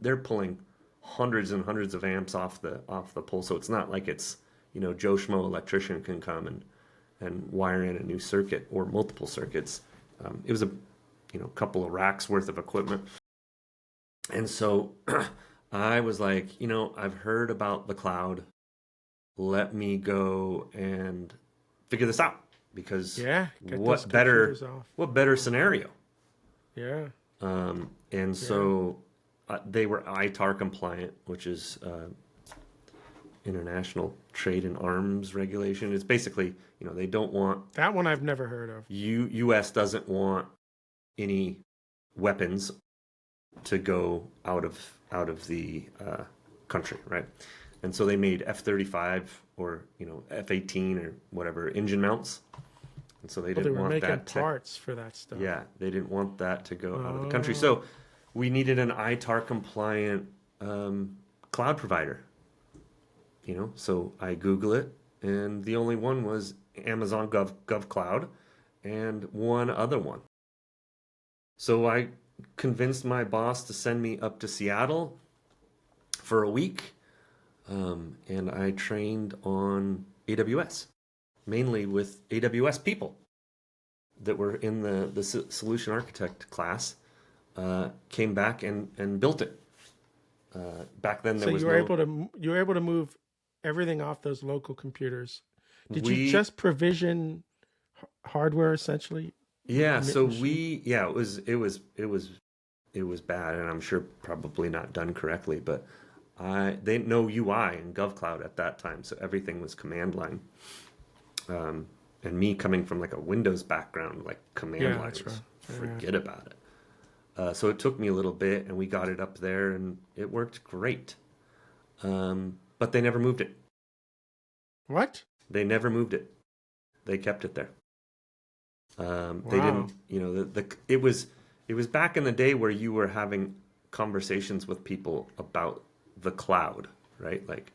they're pulling hundreds and hundreds of amps off the pole, so it's not like it's Joe Schmo electrician can come and wire in a new circuit or multiple circuits. It was a couple of racks worth of equipment. And so I was like, I've heard about the cloud. Let me go and figure this out, because what better scenario? Yeah. And so they were ITAR compliant, which is International Trade in Arms Regulation. It's basically, they don't want... That one I've never heard of. U.S. doesn't want any weapons to go out of the country, right? And so they made F-35 or F-18 or whatever engine mounts, and so they didn't want that. They were making parts for that stuff. Yeah, they didn't want that to go out of the country. So we needed an ITAR compliant cloud provider. So I Google it, and the only one was Amazon GovCloud and one other one. So I convinced my boss to send me up to Seattle for a week, and I trained on AWS, mainly with AWS people that were in the solution architect class, came back and built it. Back then, you were able to move everything off those local computers. Did you just provision hardware essentially? Yeah, so it was bad, and I'm sure probably not done correctly, but they had no UI in GovCloud at that time, so everything was command line. And me coming from like a Windows background, like command line, forget about it. So it took me a little bit, and we got it up there, and it worked great. But they never moved it. What? They never moved it. they kept it there. They Wow. didn't, you know, it was back in the day where you were having conversations with people about the cloud, right? Like,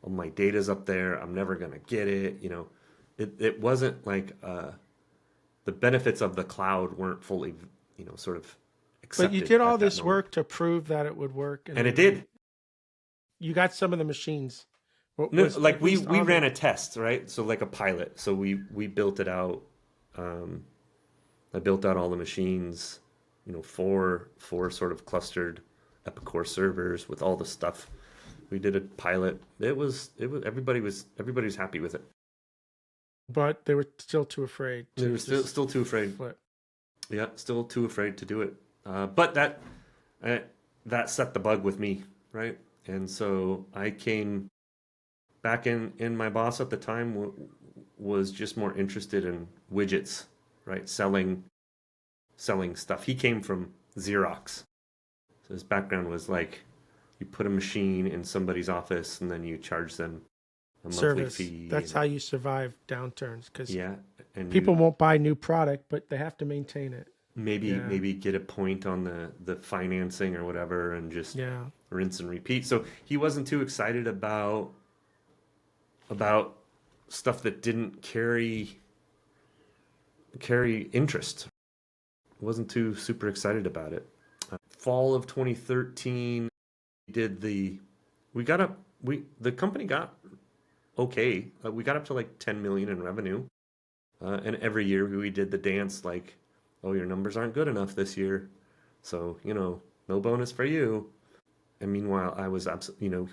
oh, my data's up there, I'm never gonna get it. You know, it wasn't like the benefits of the cloud weren't fully, you know, sort of But you accepted did all at that this moment. work to prove that it would work, And it did. You got some of the machines. What No, was like at we least on ran the- a test, right? So like a pilot. So we built it out. I built out all the machines, you know, four sort of clustered Epicor servers with all the stuff. We did a pilot. It was everybody was happy with it. but they were still too afraid to They were still just too afraid. flip. Yeah, still too afraid to do it. But that set the bug with me, right? And so I came back in. My boss at the time was just more interested in widgets, right? Selling stuff. He came from Xerox, so his background was like, you put a machine in somebody's office and then you charge them a monthly Service. fee. That's how you survive downturns, because Yeah, and people won't buy new product, but they have to maintain it. maybe get a point on the financing or whatever, and just Yeah. rinse and repeat. So he wasn't too excited about stuff that didn't carry interest. Wasn't too super excited about it. Fall of 2013, the company got okay. We got up to like 10 million in revenue, and every year we did the dance like, oh, your numbers aren't good enough this year, so you know, no bonus for you. And meanwhile, I was absolutely, you know,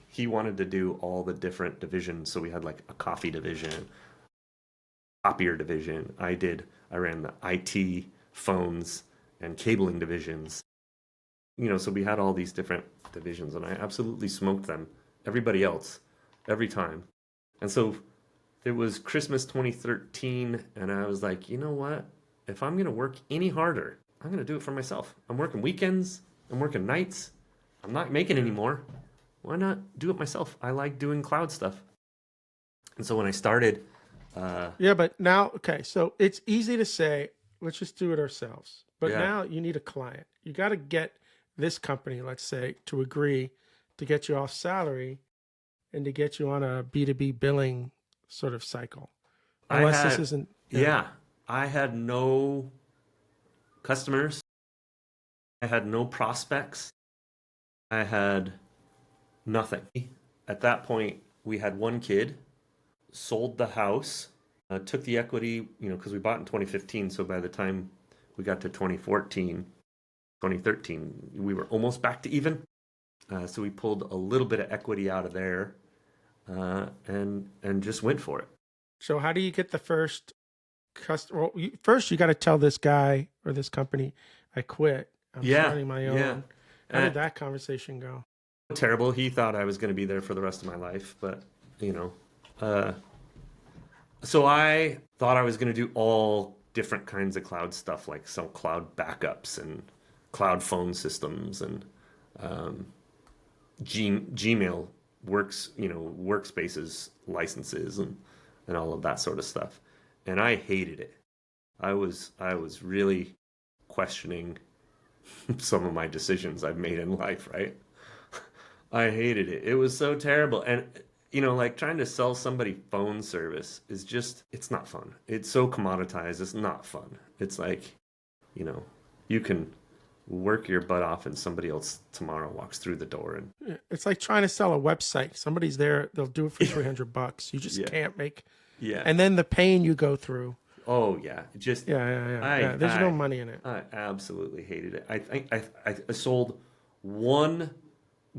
he wanted to do all the different divisions. So we had like a coffee division, copier division. I ran the IT, phones, and cabling divisions. You know, so we had all these different divisions, and I absolutely smoked them. Everybody else, every time. And so it was Christmas 2013, and I was like, you know what? If I'm going to work any harder, I'm going to do it for myself. I'm working weekends. I'm working nights. I'm not making any more. Why not do it myself? I like doing cloud stuff. And so when I started... Yeah, but now, okay, so it's easy to say, let's just do it ourselves. But Yeah. now you need a client. You got to get this company, let's say, to agree to get you off salary and to get you on a B2B billing sort of cycle. Unless this isn't... Yeah. I had no customers. I had no prospects. I had nothing. At that point, we had one kid, sold the house, took the equity, you know, because we bought in 2015. So by the time we got to 2013, we were almost back to even. So we pulled a little bit of equity out of there, and just went for it. So how do you get the first customer? Well, first you got to tell this guy or this company, I quit. I'm starting my own. Yeah. How did that conversation go? Terrible. He thought I was going to be there for the rest of my life, but you know, so I thought I was going to do all different kinds of cloud stuff, like some cloud backups and cloud phone systems and Gmail workspaces licenses and all of that sort of stuff. And I hated it. I was really questioning some of my decisions I've made in life, right? I hated it. It was so terrible. And, you know, like trying to sell somebody phone service is just, it's not fun. It's so commoditized. It's not fun. It's like, you know, you can work your butt off and somebody else tomorrow walks through the door. And it's like trying to sell a website. Somebody's there, they'll do it for $300. You just can't make. Yeah. And then the pain you go through. Oh yeah. Just yeah. There's no money in it. I absolutely hated it. I think I sold one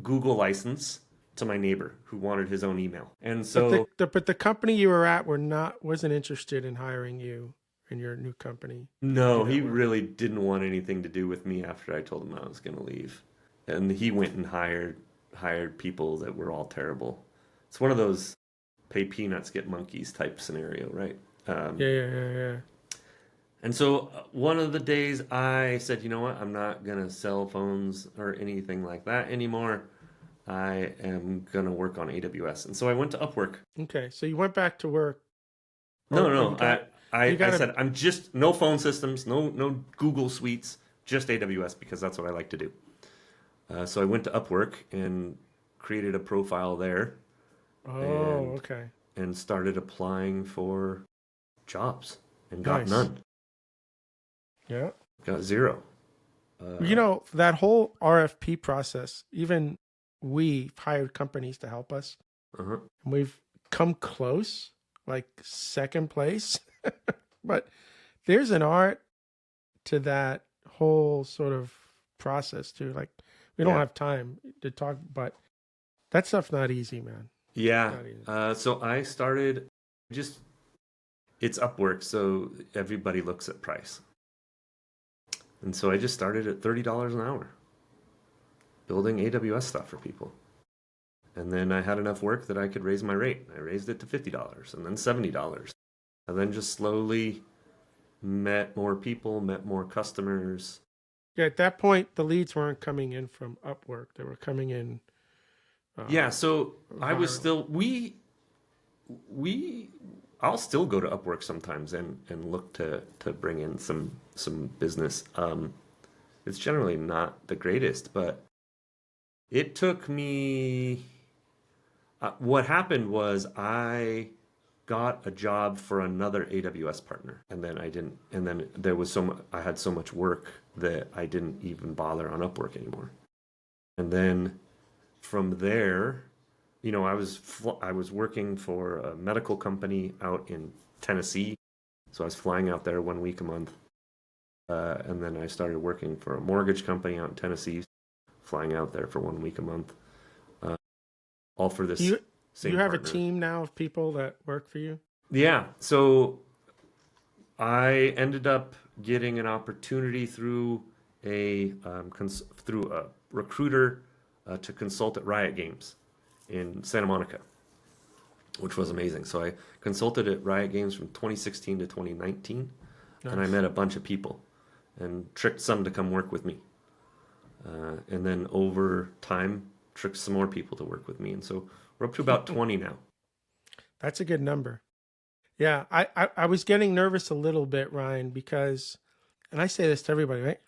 Google license to my neighbor who wanted his own email. And so but the company you were at wasn't interested in hiring you in your new company. No, he really didn't want anything to do with me after I told him I was going to leave. And he went and hired people that were all terrible. It's one of those pay peanuts, get monkeys type scenario, right? Yeah. And so one of the days I said, you know what? I'm not going to sell phones or anything like that anymore. I am going to work on AWS. And so I went to Upwork. Okay. So you went back to work No. I gotta, said I'm just no phone systems, no Google Suites, just AWS because that's what I like to do. So I went to Upwork and created a profile there. oh, okay. And started applying for jobs and got Nice. none. Yeah. Got zero. That whole RFP process, even we hired companies to help us. Uh-huh. And we've come close, like second place. But there's an art to that whole sort of process too. Like we don't have time to talk, but that stuff's not easy, man. Yeah. So I started it's Upwork, so everybody looks at price. And so I just started at $30 an hour building AWS stuff for people. And then I had enough work that I could raise my rate. I raised it to $50 and then $70. And then just slowly met more people, met more customers. Yeah, at that point, the leads weren't coming in from Upwork. They were coming in. So I was still, I'll still go to Upwork sometimes and look to bring in some business. It's generally not the greatest, but it took me, what happened was I got a job for another AWS partner, and then there was I had so much work that I didn't even bother on Upwork anymore. And then from there, I was working for a medical company out in Tennessee, so I was flying out there 1 week a month, and then I started working for a mortgage company out in Tennessee, flying out there for 1 week a month, all for this. You have a team now of people that work for you? Yeah. So I ended up getting an opportunity through a recruiter to consult at Riot Games in Santa Monica, which was amazing. So I consulted at Riot Games from 2016 to 2019, and I met a bunch of people and tricked some to come work with me. And then over time, tricked some more people to work with me. And so we're up to about 20 now. That's a good number. Yeah, I was getting nervous a little bit, Ryan, because, and I say this to everybody, right?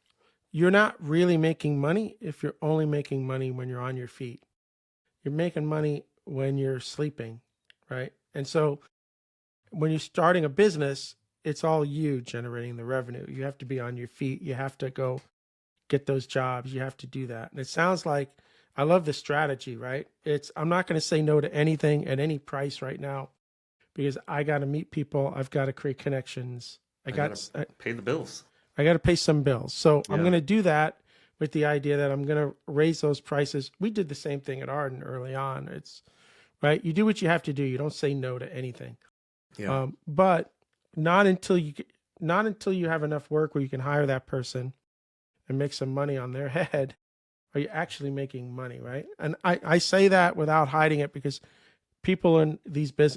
You're not really making money if you're only making money when you're on your feet. You're making money when you're sleeping, right? And so when you're starting a business, it's all you generating the revenue. You have to be on your feet. You have to go get those jobs. You have to do that. And it sounds like, I love the strategy, right? I'm not going to say no to anything at any price right now because I got to meet people. I've got to create connections. I got to pay the bills. I got to pay some bills. So Yeah. I'm going to do that with the idea that I'm going to raise those prices. We did the same thing at Ardan early on. It's right. You do what you have to do. You don't say no to anything. Yeah. But not until you have enough work where you can hire that person and make some money on their head are you actually making money, right? And I say that without hiding it because people in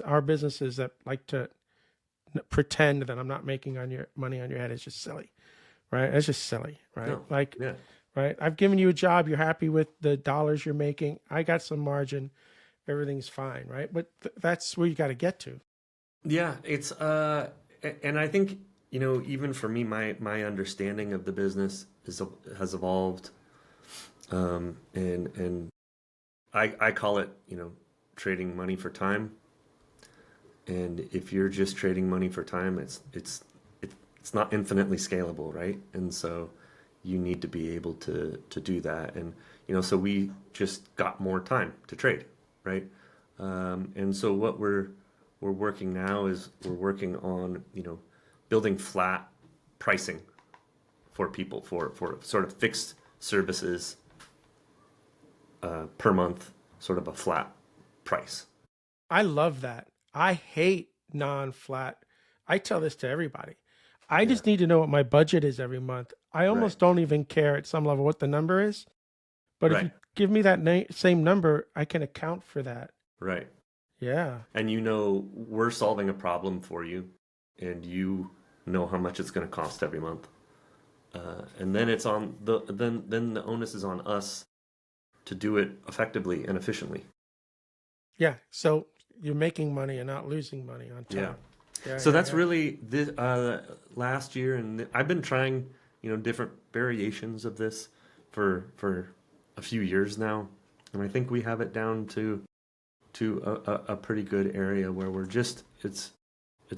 our businesses that like to pretend that I'm not making money on your head is just silly, right? It's just silly, right? No. Right? I've given you a job. You're happy with the dollars you're making. I got some margin. Everything's fine, right? But that's where you got to get to. Yeah, it's and I think even for me, my understanding of the business has evolved. And I call it, trading money for time. And if you're just trading money for time, it's not infinitely scalable, right? And so you need to be able to do that. And, so we just got more time to trade, right? And so what we're working now is we're working on, building flat pricing for people for sort of fixed services per month, sort of a flat price. I love that. I hate non-flat. I tell this to everybody. I just need to know what my budget is every month. I almost don't even care at some level what the number is. But if you give me that same number, I can account for that. Right. Yeah. And we're solving a problem for you, and you know how much it's going to cost every month. And then it's on then the onus is on us to do it effectively and efficiently. Yeah. So you're making money and not losing money on top. Yeah. Yeah, So yeah, that's yeah. really this last year, and I've been trying, different variations of this for a few years now, and I think we have it down to a pretty good area where we're just it's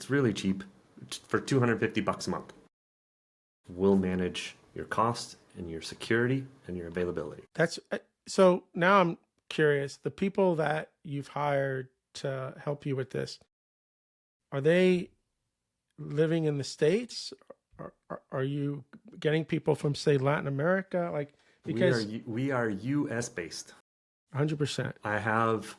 really cheap for $250 a month. We'll manage your cost and your security and your availability. That's so now I'm curious. The people that you've hired to help you with this, are they living in the States? Are you getting people from, say, Latin America? Like, because we are US based. 100%. I have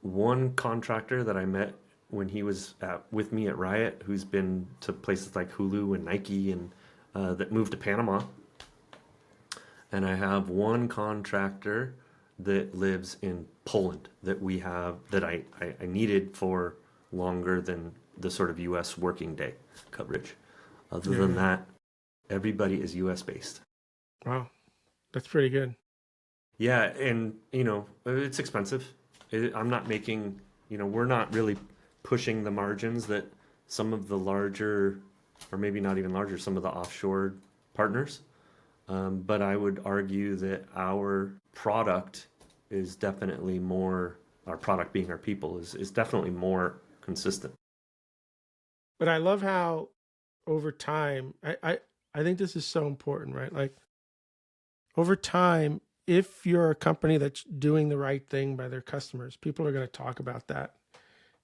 one contractor that I met when he was with me at Riot, who's been to places like Hulu and Nike, and that moved to Panama. And I have one contractor that lives in Poland that I needed for longer than the sort of US working day coverage. Other than that, everybody is US based. Wow. That's pretty good. Yeah, and it's expensive. I'm not making, we're not really pushing the margins that some of the larger, or maybe not even larger, some of the offshore partners. But I would argue that our product is definitely more, our product being our people, is definitely more consistent. But I love how over time, I think this is so important, right? Like over time, if you're a company that's doing the right thing by their customers, people are going to talk about that.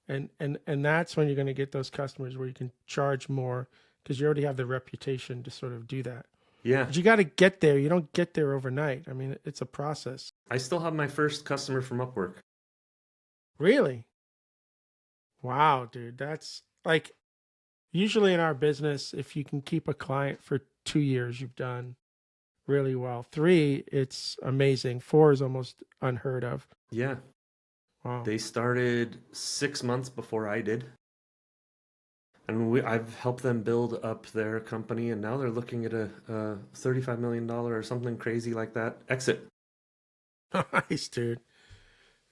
And that's when you're going to get those customers where you can charge more because you already have the reputation to sort of do that. Yeah. But you got to get there. You don't get there overnight. I mean, it's a process. I still have my first customer from Upwork. Really? Wow, dude. That's like usually in our business, if you can keep a client for 2 years, you've done really well. 3, it's amazing. 4 is almost unheard of. Yeah. Wow. They started 6 months before I did. And I've helped them build up their company, and now they're looking at a $35 million or something crazy like that exit. Nice, dude.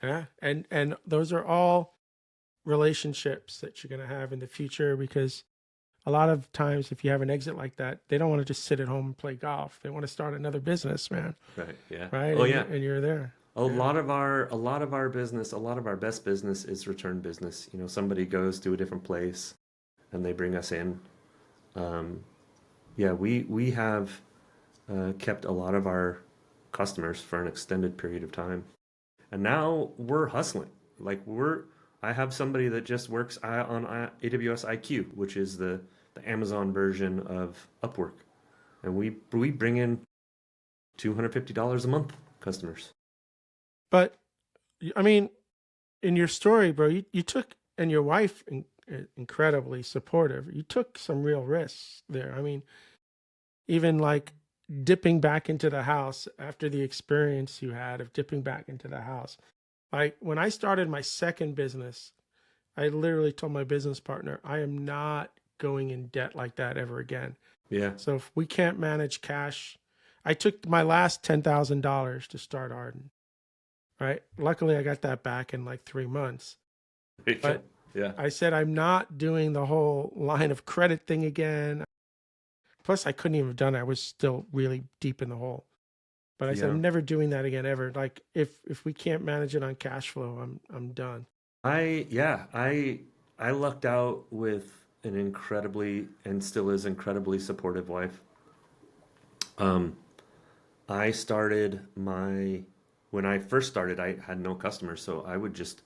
Yeah. And those are all relationships that you're going to have in the future, because a lot of times if you have an exit like that, they don't want to just sit at home and play golf. They want to start another business, man. Right. Yeah. Right. Oh, and, yeah. And you're there. A lot of our business, a lot of our best business is return business. Somebody goes to a different place and they bring us in. We have kept a lot of our customers for an extended period of time, and now we're hustling. I have somebody that just works on AWS IQ, which is the Amazon version of Upwork, and we bring in $250 a month customers. But I mean, in your story, bro, you took, and your wife incredibly supportive. You took some real risks there. I mean, even like dipping back into the house after the experience you had of dipping back into the house. Like when I started my second business, I literally told my business partner, I am not going in debt like that ever again. Yeah. So if we can't manage cash, I took my last $10,000 to start Ardan. Right. Luckily, I got that back in like 3 months. But yeah, I said, I'm not doing the whole line of credit thing again. Plus, I couldn't even have done it. I was still really deep in the hole. But I said, I'm never doing that again, ever. Like if we can't manage it on cash flow, I'm done. I lucked out with an incredibly, and still is incredibly supportive wife. When I first started, I had no customers, so I would just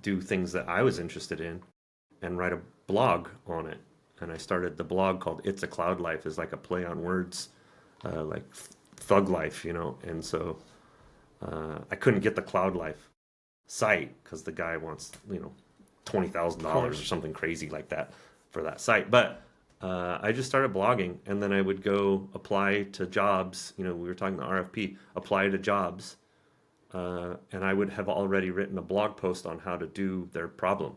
do things that I was interested in and write a blog on it. And I started the blog called It's a Cloud Life, is like a play on words, like thug life, And so I couldn't get the Cloud Life site because the guy wants, $20,000 or something crazy like that for that site. But I just started blogging, and then I would go apply to jobs. We were talking the RFP, apply to jobs. And I would have already written a blog post on how to do their problem.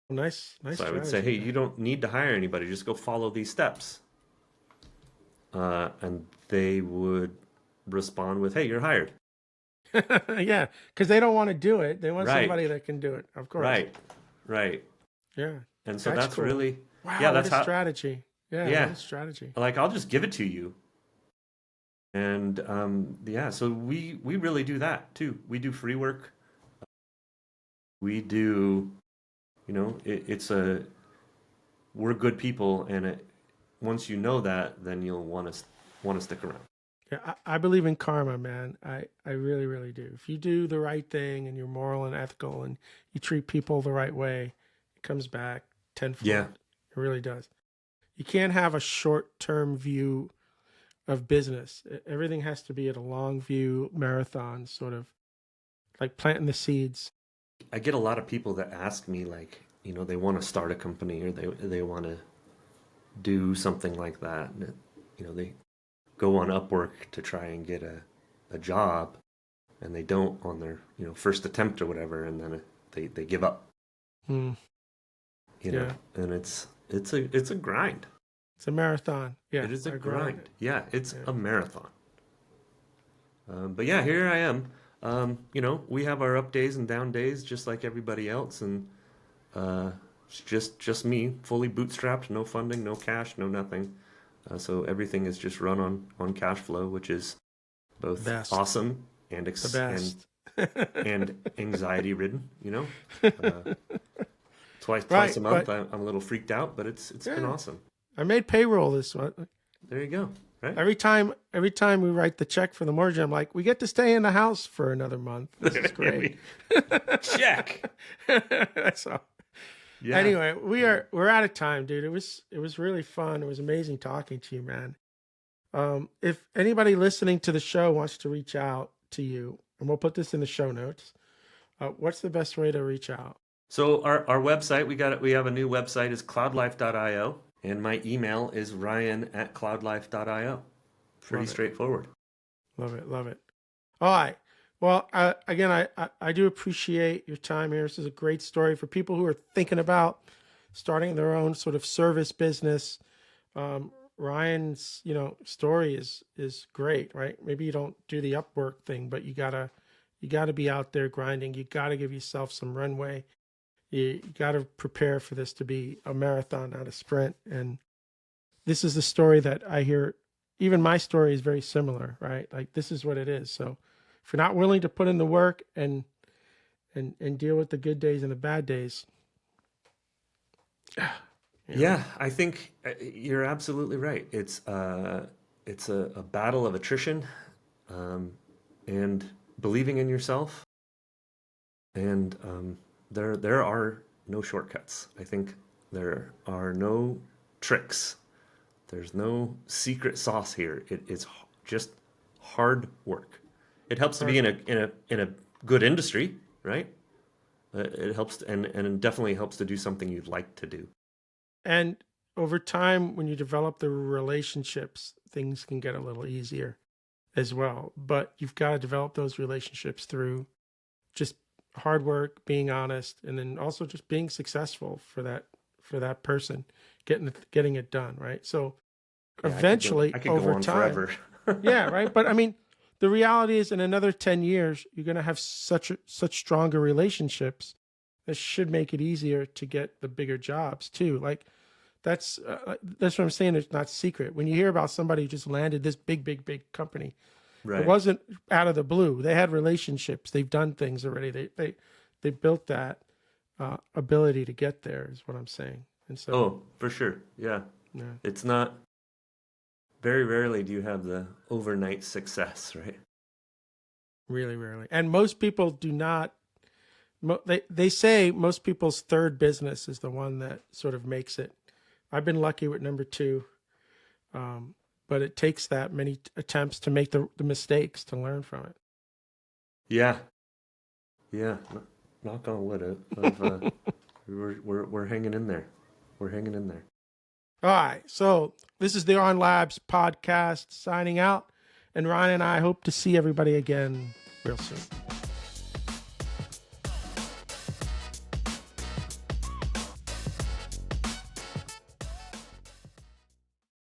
Nice. So I would say, hey, you don't need to hire anybody. Just go follow these steps. And they would respond with, hey, you're hired. Yeah, because they don't want to do it. They want somebody that can do it, of course. Right. Right. Yeah. And so That's that's cool. really, Wow, yeah, what that's a how, strategy. Yeah, yeah, what a strategy. like I'll just give it to you. And yeah, so we really do that too. We do free work. We do, it's we're good people, and once you know that, then you'll want to stick around. Yeah, I believe in karma, man. I really, really do. If you do the right thing and you're moral and ethical and you treat people the right way, it comes back tenfold. Yeah. It really does. You can't have a short-term view of business. Everything has to be at a long view marathon, sort of like planting the seeds. I get a lot of people that ask me, like, they want to start a company, or they want to do something like that. And they go on Upwork to try and get a job, and they don't on their first attempt or whatever, and then they give up. Mm, yeah. And it's a grind. It's a marathon. Yeah, it is a grind. Yeah, it's a marathon. But yeah, here I am. We have our up days and down days, just like everybody else, and it's just me, fully bootstrapped, no funding, no cash, no nothing. So everything is just run on cash flow, which is both Best. Awesome and The best. and anxiety ridden. Twice Right, a month, but- I'm a little freaked out, but it's been awesome. I made payroll this month. There you go. Right? Every time we write the check for the mortgage, I'm like, we get to stay in the house for another month. This is great. Check. That's all. Yeah. Anyway, we're out of time, dude. It was really fun. It was amazing talking to you, man. If anybody listening to the show wants to reach out to you, and we'll put this in the show notes, what's the best way to reach out? So our website, we have a new website, is cloudlife.io, and my email is ryan@cloudlife.io. Pretty straightforward. Love it. All right. Well, again, I do appreciate your time here. This is a great story for people who are thinking about starting their own sort of service business. Ryan's, story is great, right? Maybe you don't do the Upwork thing, but you gotta be out there grinding. You gotta give yourself some runway. You gotta prepare for this to be a marathon, not a sprint. And this is the story that I hear. Even my story is very similar, right? Like, this is what it is. So if you're not willing to put in the work and deal with the good days and the bad days. Yeah, I think you're absolutely right. It's a battle of attrition, and believing in yourself. And there are no shortcuts. I think there are no tricks. There's no secret sauce here. It's just hard work. It helps to be in a good industry, right? It helps, and definitely helps to do something you'd like to do. And over time, when you develop the relationships, things can get a little easier as well. But you've got to develop those relationships through just hard work, being honest, and then also just being successful for that person, getting it done, right? So eventually, I could over go on time, forever. yeah, right. But I mean, the reality is, in another 10 years, you're going to have such stronger relationships that should make it easier to get the bigger jobs too. Like, that's what I'm saying. It's not secret. When you hear about somebody who just landed this big company, Right. it wasn't out of the blue. They had relationships. They've done things already. They built that ability to get there, is what I'm saying. And so, Oh, for sure. Yeah. It's not, very rarely do you have the overnight success, right? really rarely. And most people do not. They say most people's third business is the one that sort of makes it. I've been lucky with number 2, but it takes that many attempts to make the mistakes to learn from it. Yeah. Knock on wood. We're hanging in there. We're hanging in there. All right. So this is the Ardan Labs podcast signing out, and Ryan and I hope to see everybody again real soon.